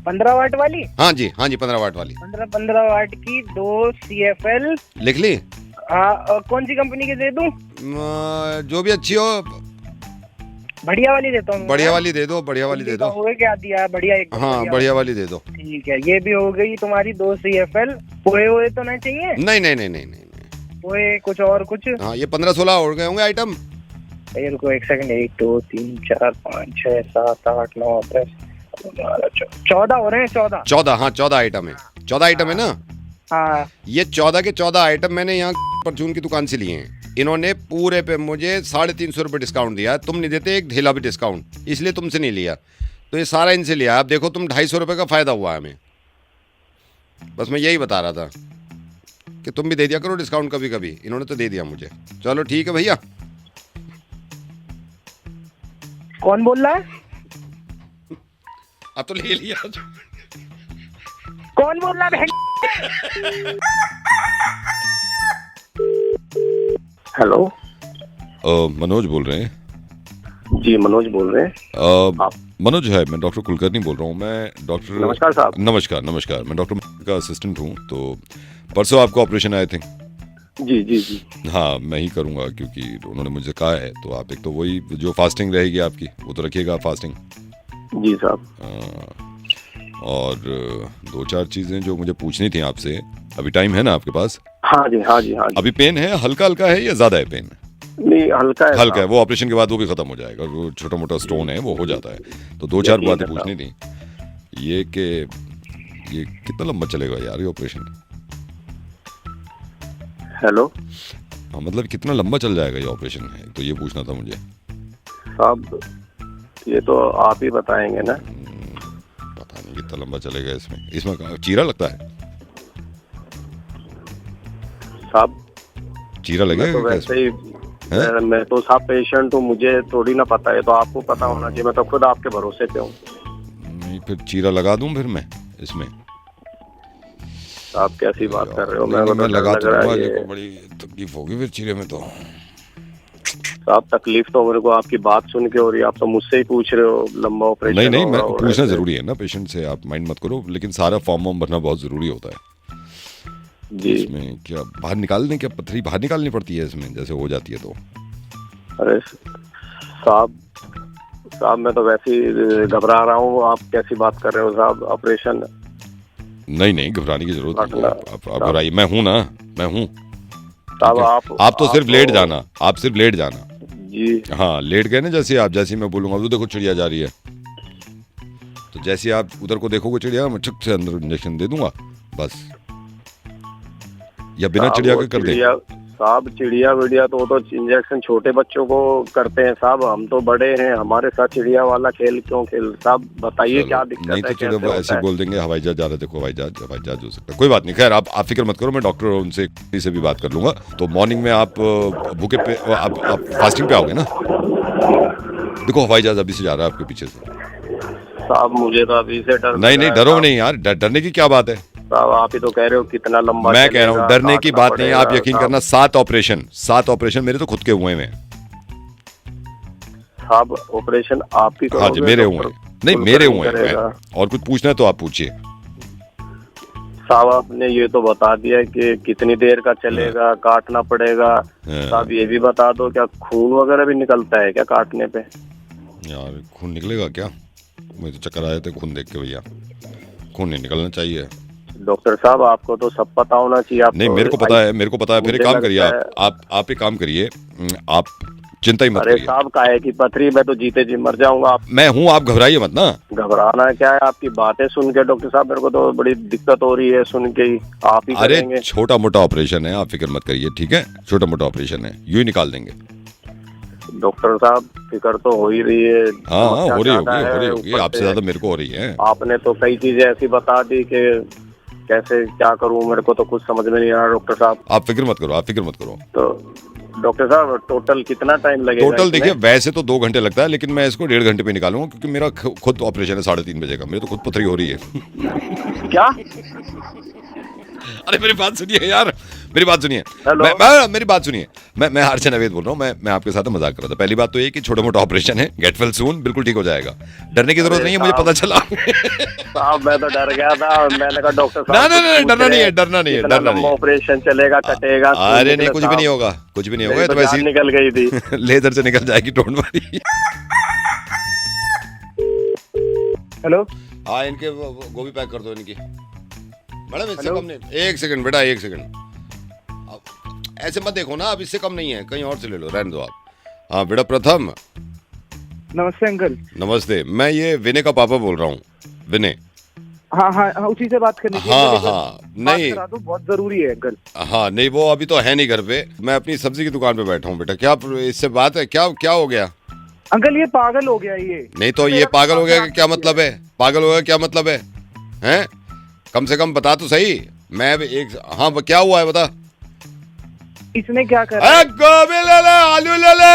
15 वाट वाली? हाँ जी 15 वाट वाली। 15 वाट की 2 CFL। लिख ली? और कौन सी कंपनी की दे दूं? जो भी अच्छी हो। बढ़िया वाली देता हूँ। बढ़िया वाली दे दो, बढ़िया वाली दे दो। हो गया, क्या दिया है? बढ़िया एक। हाँ बढ़िया वाली दे दो। ठीक है, ये भी हो गई तुम्हारी 2 CFL। पोहे हुए तो नहीं चाहिए? नहीं। पोहे कुछ और कुछ? हाँ ये 15-16 हो गए होंगे आइटम। ये रुको 1 सेकंड। 1 2 3 4 5 6 7 8 9 10 14 हो रहे हैं। 14। हाँ 14 आइटम है। 14 आइटम है ना? हाँ। ये 14 के 14 आइटम मैंने यहाँ परचून की दुकान से लिए हैं। इन्होंने पूरे पे मुझे 350 रुपये डिस्काउंट दिया है। तुम नहीं देते एक ढेला भी डिस्काउंट, इसलिए तुमसे नहीं लिया। तो ये सारा इनसे लिया। अब देखो तुम 250 रुपये का फायदा हुआ है हमें। बस मैं यही बता रहा था कि तुम भी दे दिया करो डिस्काउंट कभी कभी। इन्होंने तो दे दिया मुझे। चलो ठीक है भैया। कौन बोल रहा है? अब तो ले लिया। कौन बोल रहा है? हेलो। मनोज बोल रहे हैं? जी मनोज बोल रहे हैं। मनोज है, मैं डॉक्टर कुलकर्णी बोल रहा हूँ। मैं डॉक्टर। नमस्कार साहब। नमस्कार। मैं डॉक्टर का असिस्टेंट हूँ। तो परसों आपको ऑपरेशन आए थे। जी। हाँ मैं ही करूँगा, क्योंकि उन्होंने मुझे कहा है। तो आप एक तो वही जो फास्टिंग रहेगी आपकी, वो तो रखिएगा फास्टिंग। जी साहब। और 2-4 चीज़ें जो मुझे पूछनी थी आपसे। अभी टाइम है ना आपके पास? हाँ जी हाँ जी हाँ जी। अभी पेन है, हल्का हल्का है या ज्यादा है पेन? नहीं हल्का है। हल्का है, वो ऑपरेशन के बाद वो भी खत्म हो जाएगा, वो छोटा मोटा स्टोन है वो हो जाता है। तो 2-4 बातें पूछनी थी, ये कि ये कितना लंबा चलेगा यार ये ऑपरेशन? हेलो, हाँ मतलब कितना लंबा चल जाएगा ये ऑपरेशन है, तो ये पूछना था मुझे। साहब ये तो आप ही बताएंगे ना। पता नहीं कितना लंबा चलेगा इसमें। इसमें चीरा लगता है साहब? चीरा लगेगा तो वैसे ही मैं तो साहब पेशेंट हूँ, मुझे थोड़ी ना पता है, तो आपको पता होना चाहिए। मैं तो खुद आपके भरोसे पे हूँ। नहीं फिर चीरा लगा दूं फिर मैं इसमें? आप कैसी बात कर रहे हो? मैं लगा तो दूंगा, देखो बड़ी तकलीफ होगी फिर चीरे में। तो साहब तकलीफ तो मेरे को आपकी बात सुन के हो रही है, आप तो मुझसे ही पूछ रहे हो लंबा ऑपरेशन। नहीं मैं पूछना जरूरी है ना पेशेंट से, आप माइंड मत करो, लेकिन सारा फॉर्म भरना बहुत जरूरी होता है जी। इसमें क्या बाहर निकालने, क्या पथरी बाहर निकालनी पड़ती है इसमें जैसे हो जाती है तो? अरे साहब मैं तो वैसे ही घबरा रहा हूँ, आप कैसी बात कर रहे हो साहब? ऑपरेशन नहीं घबराने की जरूरत नहीं, आप घबराइए, मैं हूँ ना, मैं हूँ साहब। आप तो सिर्फ लेट जाना, आप सिर्फ लेट जाना जी। हाँ लेट गए ना, जैसे आप, जैसे मैं बोलूंगा तो देखो चिड़िया जा रही है, तो जैसे आप उधर को देखोगे चिड़िया, मैं छक से अंदर इंजेक्शन दे दूंगा बस, या बिना चिड़िया के कर दे साहब? चिड़िया विड़िया तो इंजेक्शन छोटे बच्चों को करते हैं साहब, हम तो बड़े हैं, हमारे साथ चिड़िया वाला खेल क्यों खेल? साहब बताइए क्या दिक्कत है? नहीं तो चलो ऐसे बोल देंगे हवाई जहाज जा रहा है, देखो हवाई जहाज हो सकता है, कोई बात नहीं। खैर आप फिक्र मत करो, मैं डॉक्टर उनसे से भी बात कर लूंगा। तो मॉर्निंग में आप भूखे पे आप फास्टिंग पे आओगे ना? देखो हवाई जहाज अभी से जा रहा है आपके पीछे से। साहब मुझे तो अभी से डर। नहीं डरो नहीं यार, डरने की क्या बात है साहब? आप ही तो कह रहे हो कितना लंबा। मैं कह रहा हूँ डरने की बात नहीं है, आप यकीन करना 7 ऑपरेशन मेरे तो खुद के हुए हैं साहब। ऑपरेशन आपकी? हाँ जी मेरे हुए हैं, नहीं मेरे हुए हैं। और कुछ पूछना है तो आप पूछिए साहब। आपने ये तो बता दिया कि कितनी देर का चलेगा, काटना पड़ेगा। साहब ये भी बता दो क्या खून वगैरह भी निकलता है क्या काटने पे? यार खून निकलेगा क्या? मुझे तो चक्कर आए थे खून देख के भैया, खून नहीं निकलना चाहिए। डॉक्टर साहब आपको तो सब पता होना चाहिए। आप नहीं मेरे को पता है। फिर एक काम करिए, आप एक काम करिए, आप चिंता ही मत करिए। अरे साहब काहे की पथरी, मैं तो जीते जी मर जाऊंगा। आप मैं हूँ, आप घबराइए मत ना। घबराना क्या है? आपकी बातें सुन के डॉक्टर साहब मेरे को तो बड़ी दिक्कत हो रही है सुन के ही। आप ही करेंगे? अरे छोटा मोटा ऑपरेशन है, आप फिक्र मत करिए, ठीक है? छोटा मोटा ऑपरेशन है, यूं ही निकाल देंगे। डॉक्टर साहब फिक्र तो हो ही रही है। हाँ हो रही होगी, आपसे ज्यादा मेरे को हो रही है। आपने तो कई चीजें ऐसी बता दी कि कैसे क्या करूं, मेरे को तो कुछ समझ में नहीं आ रहा डॉक्टर साहब। आप फिक्र मत करो। तो डॉक्टर साहब टोटल कितना टाइम लगेगा? टोटल देखिए वैसे तो 2 घंटे लगता है, लेकिन मैं इसको 1.5 घंटे पे निकालूंगा, क्योंकि मेरा खुद ऑपरेशन है 3:30 बजे का, मेरे तो खुद पथरी हो रही है। क्या? अरे मेरी बात सुनिए यार, मेरी बात सुनिए, मेरी बात सुनिए। मैं हर्षन अवैध बोल रहा हूँ, मैं आपके साथ मजाक कर रहा था। पहली बात तो ये कि छोटा मोटा ऑपरेशन है, गेट वेल सून, बिल्कुल ठीक हो जाएगा, डरने की जरूरत नहीं है, मुझे पता चला। साहब मैं तो डर गया था, मैंने कहा डॉक्टर साहब नहीं डरना नहीं है। ऑपरेशन चलेगा, कटेगा? अरे नहीं कुछ भी नहीं होगा, तो वैसे निकल गई थी। लेजर से निकल जाएगी, डोंट वरी। हेलो हाँ इनके गोभी पैक कर दो इनकी। मैडम इससे कम नहीं, 1 सेकंड बेटा, 1 सेकंड, ऐसे मत देखो ना, अब इससे कम नहीं है, कहीं और से ले लो, रहने दो आप। हाँ बेटा प्रथम। नमस्ते अंकल। नमस्ते, मैं ये विनय का पापा बोल रहा हूँ, विनय। हाँ उसी से बात करनी थी। हाँ नहीं तो बहुत जरूरी है अंकल। हाँ नहीं वो अभी तो है नहीं घर पे, मैं अपनी सब्जी की दुकान पे बैठा हूँ बेटा। क्या इससे बात है? क्या हो गया अंकल? ये पागल हो गया ये। नहीं तो ये पागल हो गया क्या मतलब है? पागल हो गया क्या मतलब है? हैं कम से कम बता तो सही। मैं एक हाँ क्या हुआ है बता। इसने क्या करा? गोभी ले ले, आलू ले ले।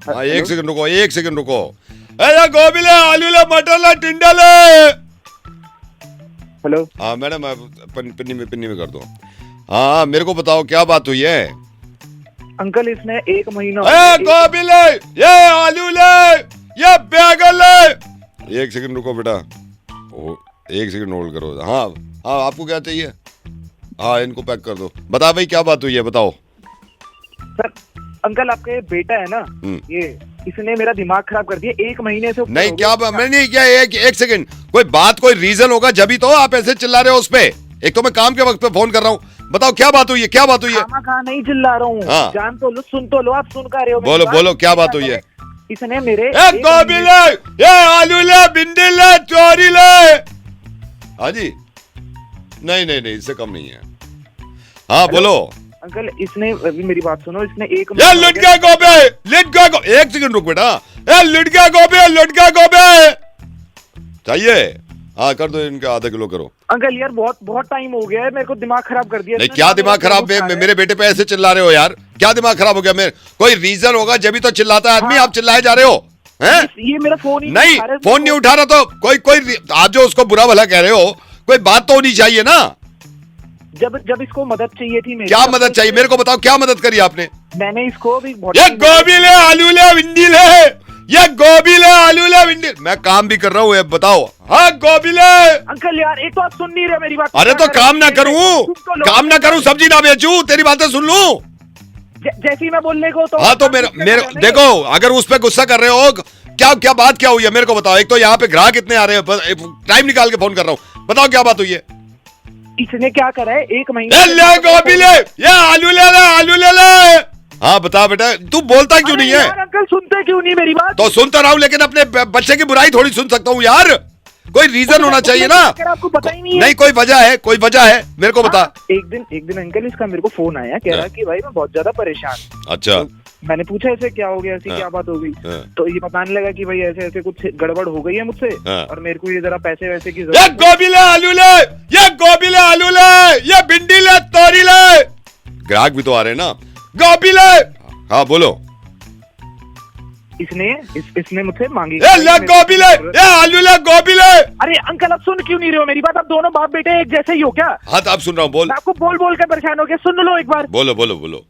हाँ 1 सेकंड रुको। अरे गोभी ले, आलू ले, मटर ले, टिंडा ले। हेलो हाँ मैडम पिन्नी में कर दो। हाँ मेरे को बताओ क्या बात हुई है? अंकल इसने 1 महीना। गोभी ले, ये आलू ले, ये बैगन ले। 1 सेकंड रुको बेटा, 1 सेकंड होल्ड करो। हाँ आपको क्या चाहिए? हाँ इनको पैक कर दो। बता भाई क्या बात हुई है, बताओ। सर अंकल आपका ये बेटा है ना, ये इसने मेरा दिमाग खराब कर दिया 1 महीने से। नहीं क्या मैं नहीं क्या, 1 सेकंड, कोई बात कोई रीजन होगा जब ही तो आप ऐसे चिल्ला रहे हो उस पे। एक तो मैं काम के वक्त पे फोन कर रहा हूँ, बताओ क्या बात हुई है, क्या बात हुई है? कहाँ नहीं चिल्ला रहा हूँ। हाँ। जान तो लो, सुन तो लो, आप सुन कर रहे हो। बोलो बोलो क्या बात हुई है? इसने मेरे गोभी ले, ये आलू ले, भिंडी ले, चोरी ले। हाँ जी, नहीं नहीं नहीं, इससे कम नहीं है। हाँ बोलो अंकल, इसने अभी मेरी बात सुनो, इसने एक ये लुट गया गोभी, लुट गया गोभी। एक सेकंड रुक बेटा, ये लुट गया गोभी, लुट गया गोभी चाहिए। हाँ कर दो, इनके आधा किलो करो। अंकल यार बहुत टाइम हो गया है, मेरे को दिमाग खराब कर दिया। नहीं क्या दिमाग खराब, मेरे बेटे पे ऐसे चिल्ला रहे हो यार? क्या दिमाग खराब हो गया? मेरे कोई रीजन होगा जब भी तो चिल्लाता है आदमी। आप चिल्लाए जा रहे हो हैं? ये मेरा फोन ही नहीं, फोन नहीं उठा रहा तो कोई आप जो उसको बुरा भला कह रहे हो, कोई बात तो होनी चाहिए ना। जब इसको मदद चाहिए थी मेरी, क्या मदद चाहिए मेरे को बताओ, क्या मदद करी आपने? मैंने इसको भी ये गोभी ले, आलू ले, भिंडी ले, ये गोभी ले, आलू ले, भिंडी। मैं काम भी कर रहा हूँ, बताओ। हाँ गोभी ले। अंकल यार एक तो आप सुन नहीं रहे मेरी बात। अरे तो काम ना करूँ, काम ना करूँ, सब्जी ना बेचूं, तेरी बातें सुन लूं। जैसे ही मैं बोलने को तो हाँ तो मेरे देखो, अगर उस पर गुस्सा कर रहे हो, क्या बात क्या हुई है मेरे को बताओ। एक तो यहाँ पे ग्राहक इतने आ रहे हैं, टाइम निकाल के फोन कर रहा हूँ, बताओ क्या बात हुई है? इसने क्या करा है, एक महीने ले गोभी ले, ये आलू ले ले, आलू ले ले। हाँ बता बेटा, तू बोलता क्यों नहीं है? अंकल सुनते क्यों नहीं मेरी बात? तो सुनता रहा हूँ, लेकिन अपने बच्चे की बुराई थोड़ी सुन सकता हूँ यार। कोई रीजन होना चाहिए ना। आपको पता ही नहीं है। नहीं कोई वजह है, कोई वजह है, मेरे को बता। एक दिन अंकल इसका मेरे को फोन आया, कह रहा कि भाई मैं बहुत ज्यादा परेशान। अच्छा। मैंने पूछा ऐसे क्या हो गया, ऐसी क्या बात हो गई? तो ये बताने लगा कि भाई ऐसे ऐसे कुछ गड़बड़ हो गई है मुझसे, और मेरे को ये जरा पैसे वैसे की जरूरत है। गोभी ले, आलू ले, ये गोभी ले, आलू ले, ये भिंडी ले, तोरी ले। ग्राहक भी तो आ रहे हैं ना। गोभी ले। हाँ बोलो। इसने मुझसे मांगी। ले गोभी ले, ये आलू ले, गोभी ले। अरे अंकल आप सुन क्यों नहीं रहे हो मेरी बात? आप दोनों बाप बेटे एक जैसे ही हो क्या? हाँ तो आप सुन रहा हूँ, बोल। मैं आपको बोल के परेशान हो गया, सुन लो एक बार। बोलो बोलो बोलो।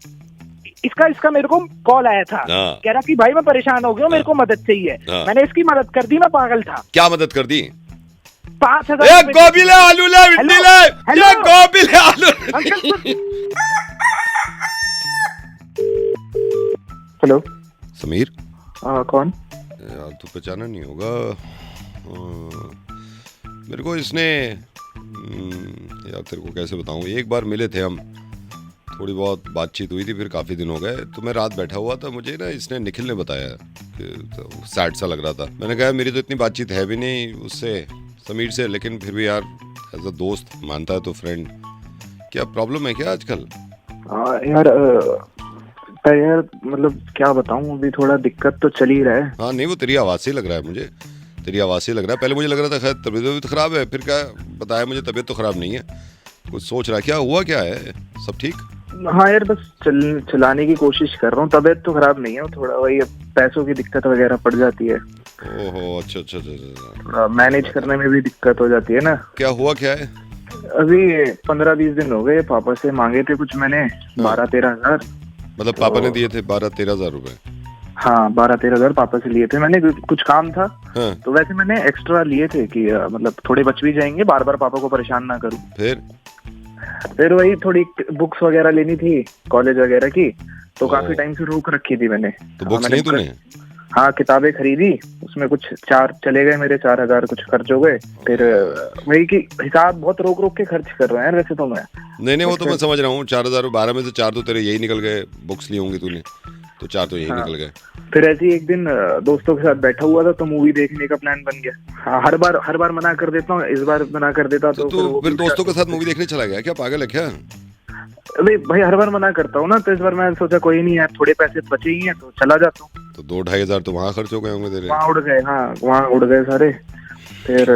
इसका मेरे को कॉल आया था, कह रहा कि भाई मैं परेशान हो गया हूँ, मेरे को मदद चाहिए। मैंने इसकी मदद कर दी, मैं पागल था। क्या मदद कर दी? 5,000। गोभी ले, आलू ले, भिंडी ले, ये गोभी ले, आलू। हेलो समीर। कौन? यार तू पहचाना नहीं होगा मेरे को। इसने यार तेरे को कैसे बताऊं, एक बार मिले थे हम, थोड़ी बहुत बातचीत हुई थी, फिर काफ़ी दिन हो गए। तो मैं रात बैठा हुआ था, मुझे ना इसने निखिल ने बताया कि तो सैड सा लग रहा था। मैंने कहा मेरी तो इतनी बातचीत है भी नहीं उससे, समीर से, लेकिन फिर भी यार एज अ दोस्त मानता है तो फ्रेंड। क्या प्रॉब्लम है क्या आजकल? यार मतलब क्या बताऊं, अभी थोड़ा दिक्कत तो चल ही रहा है। हाँ नहीं वो तेरी आवाज़ से लग रहा है मुझे, तेरी आवाज़ से लग रहा है। पहले मुझे लग रहा था खैर तबीयत खराब है, फिर क्या बताया मुझे तबीयत तो खराब नहीं है। कुछ सोच रहा, क्या हुआ, क्या है? सब ठीक? हाँ यार बस चलाने की कोशिश कर रहा हूँ, तबीयत तो खराब नहीं है, थोड़ा वही पैसों की दिक्कत वगैरह पड़ जाती है। ओहो अच्छा। थोड़ा मैनेज करने में भी दिक्कत हो जाती है ना। क्या हुआ, क्या है? अभी 15-20 दिन हो गए, पापा से मांगे थे कुछ मैंने 12-13 हजार। मतलब पापा ने दिए थे 12-13 हजार रुपए? हाँ 12-13 हजार पापा से लिए थे मैंने, कुछ काम था। हाँ। तो वैसे मैंने एक्स्ट्रा लिए थे कि मतलब थोड़े बच भी जाएंगे, बार बार पापा को परेशान ना करूं। फिर वही थोड़ी बुक्स वगैरह लेनी थी कॉलेज वगैरह की, तो काफी टाइम से रोक रखी थी मैंने। तो बुक्स नहीं तूने? हाँ किताबें खरीदी, उसमें कुछ 4 चले गए मेरे, 4,000 कुछ खर्च हो गए। फिर वही की हिसाब बहुत रोक के खर्च कर रहे हैं वैसे तो मैं। नहीं वो तो मैं समझ रहा हूँ, 4,000 12 में से 4 तो तेरे यही निकल गए, बुक्स ली होंगी तूने तो 4 तो यही निकल गए। फिर ऐसे ही एक दिन दोस्तों के साथ बैठा हुआ था तो मूवी देखने का प्लान बन गया। हाँ, हर बार मना कर देता हूँ, इस बार मना कर देता तो फिर दोस्तों के साथ मूवी देखने चला गया क्या? पागल है क्या? अरे भाई हर बार मना करता हूँ ना, तो इस बार मैं सोचा कोई नहीं यार, थोड़े पैसे बचे ही हैं तो चला जाता हूँ। तो 2-2.5 हजार तो वहाँ खर्च हो गए होंगे तेरे? वहाँ उड़ गए, हाँ वहाँ उड़ गए सारे। फिर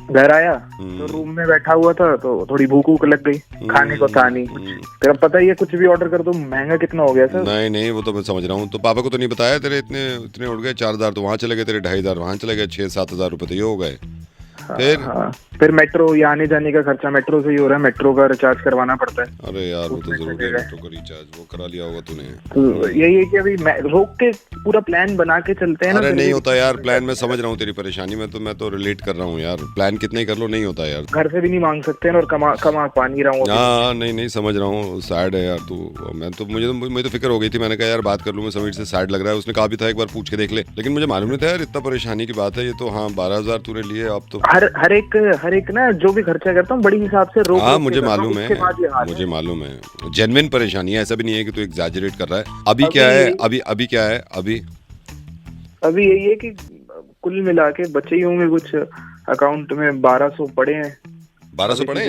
घर आया तो रूम में बैठा हुआ था तो थोड़ी भूख लग गई, खाने को था नहीं कुछ। फिर अब पता ही है कुछ भी ऑर्डर कर दो, महंगा कितना हो गया सर। नहीं वो तो मैं समझ रहा हूँ। तो पापा को तो नहीं बताया तेरे इतने उड़ गए? 4,000 तो वहाँ चले गए तेरे, 2.5 हजार वहाँ चले गए, 6-7 हजार रुपए तो ये हो गए। फिर मेट्रो, ये आने जाने का खर्चा मेट्रो से ही हो रहा है, मेट्रो का रिचार्ज करवाना पड़ता है। अरे यार वो तो जरूरी है, मेट्रो का रिचार्ज वो करा लिया होगा तूने। तो यही है कि अभी रोक के पूरा प्लान बना के चलते हैं ना। अरे नहीं होता यार प्लान, मैं समझ रहा हूँ तेरी परेशानी में, तो मैं तो रिलेट कर रहा हूँ यार। प्लान कितने ही कर लो नहीं होता यार, घर से भी नहीं मांग सकते और कमा पा नहीं रहा हूँ। हाँ नहीं समझ रहा हूँ, सैड है यार तू। मुझे तो फिक्र हो गई थी, मैंने कहा यार बात कर लूँ मैं समीर से, सैड लग रहा है। उसने कहा भी था एक बार पूछ के देख ले, लेकिन मुझे मालूम नहीं था यार इतना परेशानी की बात है ये तो। हाँ 12,000 तूने लिए, अब तो हर हर एक ना जो भी खर्चा करता हूँ बड़ी हिसाब से रोक हाँ रोक के मुझे करता हूँ, मालूम उसके बाद ये है, हाल मुझे है। मालूम है, जेन्युइन परेशानी है, ऐसा भी नहीं है कि तू एग्जैजरेट कर रहा है। अभी क्या है, अभी क्या है अभी? अभी यही है कि कुल मिला के बचे ही होंगे कुछ, अकाउंट में 1200 पड़े हैं। 1200 पड़े?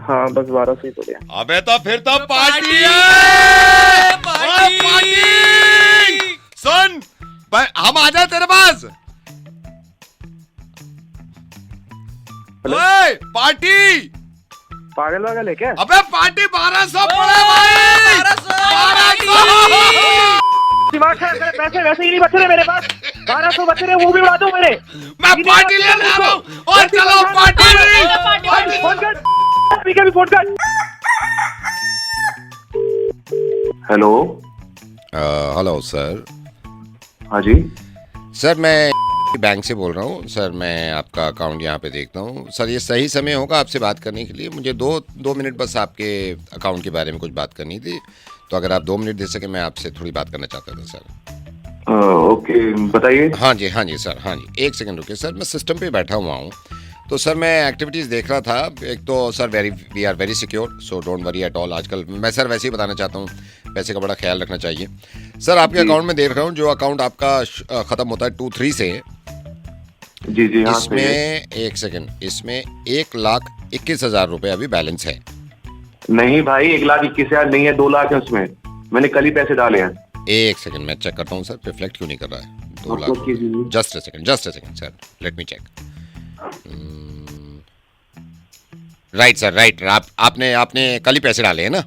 हाँ बस 1200 ही पड़े हैं। अबे तो फिर तो पार्टी है, पार्टी। सुन हम आ जाए तेरे पास। ओए पार्टी, पागल वागल है क्या? अबे पार्टी 1200 पड़े भाई, 1200। दिमाग खराब करे, पैसे वैसे ही नहीं बच रहे मेरे पास, 1200 बच रहे, वो भी उड़ा दो मेरे। मैं पार्टी लेने आ रहा हूँ, और चलो पार्टी। फोन कर, अभी का भी फोन कर। हेलो। Hello sir. हाँ जी। सर मैं बैंक से बोल रहा हूँ सर, मैं आपका अकाउंट यहाँ पे देखता हूँ सर। ये सही समय होगा आपसे बात करने के लिए? मुझे दो मिनट बस आपके अकाउंट के बारे में कुछ बात करनी थी, तो अगर आप 2 मिनट दे सके मैं आपसे थोड़ी बात करना चाहता था सर। ओके बताइए। हाँ जी सर, हाँ जी, एक सेकंड रुकिए सर, मैं सिस्टम पे बैठा हुआ हूँ। तो सर मैं एक्टिविटीज़ देख रहा था। एक तो sir we are very secure, so don't worry at all. आजकल मैं सर वैसे ही बताना चाहता हूँ, पैसे का बड़ा ख्याल रखना चाहिए सर। आपके अकाउंट में देख रहा हूँ, जो अकाउंट आपका ख़त्म होता है 23 से, जी जी। इसमें एक सेकंड, इसमें 1,21,000 रुपए अभी बैलेंस है। नहीं भाई 1,21,000 नहीं है, 2 लाख है उसमें, मैंने कल ही पैसे डाले हैं। एक सेकंड मैं चेक करता हूँ सर, रिफ्लेक्ट क्यों नहीं कर रहा है 2 lakh. Just a second sir, let me check. Right sir, right. आपने कल ही पैसे डाले हैं ना?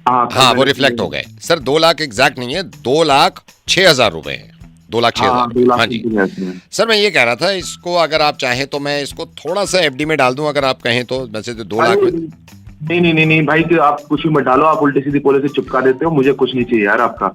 हाँ वो रिफ्लेक्ट हो गए सर। 2 लाख एग्जैक्ट नहीं है, 2,06,000 रुपए है, 2,06,000। हाँ जी सर, मैं ये कह रहा था, इसको अगर आप चाहें तो मैं इसको थोड़ा सा एफडी में डाल दूं, अगर आप कहें तो। वैसे तो 2 लाख में नहीं भाई, तो आप कुछ भी मत डालो, आप उल्टी सीधी पॉलिसी चिपका देते हो, मुझे कुछ नहीं चाहिए यार आपका।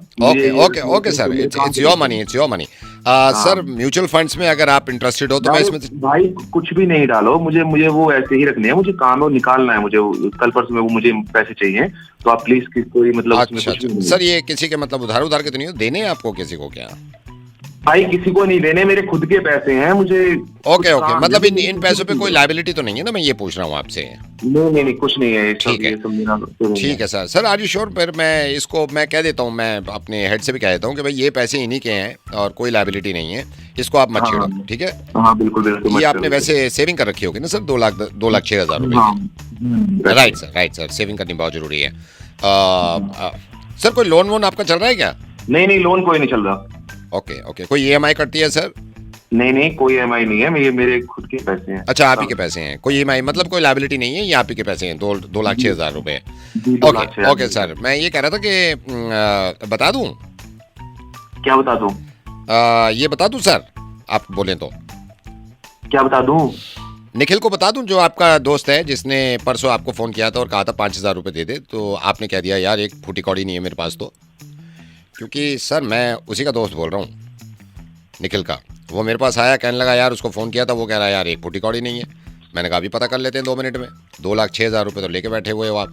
Okay sir, it's your money. Sir mutual funds में अगर आप इंटरेस्टेड हो तो मैं इसमें भाई कुछ भी नहीं डालो, मुझे वो ऐसे ही रखने हैं, मुझे काम हो निकालना है, मुझे कल परसों में वो मुझे पैसे चाहिए, तो आप प्लीज कोई मतलब। अच्छा सर, ये किसी के मतलब उधार के तो नहीं हो, देने हैं आपको किसी को क्या? भाई किसी को नहीं देने, मेरे खुद के पैसे हैं मुझे। ओके मतलब इन पैसों पे कोई लायबिलिटी तो नहीं है ना, मैं ये पूछ रहा हूँ आपसे। नहीं कुछ नहीं है। ठीक है सर आर यू श्योर? फिर मैं कह देता हूँ, मैं अपने हेड से भी कह देता हूँ कि भाई ये पैसे इन्हीं के हैं और कोई लायबिलिटी नहीं है, इसको आप मत छेड़ो, ठीक है? हाँ बिल्कुल। ये आपने वैसे सेविंग कर रखी होगी ना सर, 2,06,000 रुपए? राइट सर, सेविंग करनी बहुत जरूरी है। सर कोई लोन वोन आपका चल रहा है क्या? नहीं लोन कोई नहीं चल रहा। ओके कोई EMI कटती है सर? नहीं कोई EMI नहीं है, ये मेरे खुद के पैसे हैं। अच्छा आप ही के पैसे हैं, कोई EMI मतलब कोई लायबिलिटी नहीं है, ये आप ही के पैसे हैं, 2,06,000 रुपए। ओके सर, मैं ये कह रहा था कि बता दूं? क्या बता दूं? ये बता दूं सर, आप बोलें तो? क्या बता दूं? निखिल को बता दूं, जो आपका दोस्त है जिसने परसों आपको फोन किया था और कहा था 5,000 रुपए दे दे, तो आपने कह दिया यार एक फूटी कौड़ी नहीं है मेरे पास, तो क्योंकि सर मैं उसी का दोस्त बोल रहा हूँ, निखिल का। वो मेरे पास आया, कहने लगा यार उसको फ़ोन किया था, वो कह रहा है यार एक फूटी कौड़ी नहीं है। मैंने कहा अभी पता कर लेते हैं 2 मिनट में। 2,06,000 रुपये तो लेके बैठे हुए हो आप।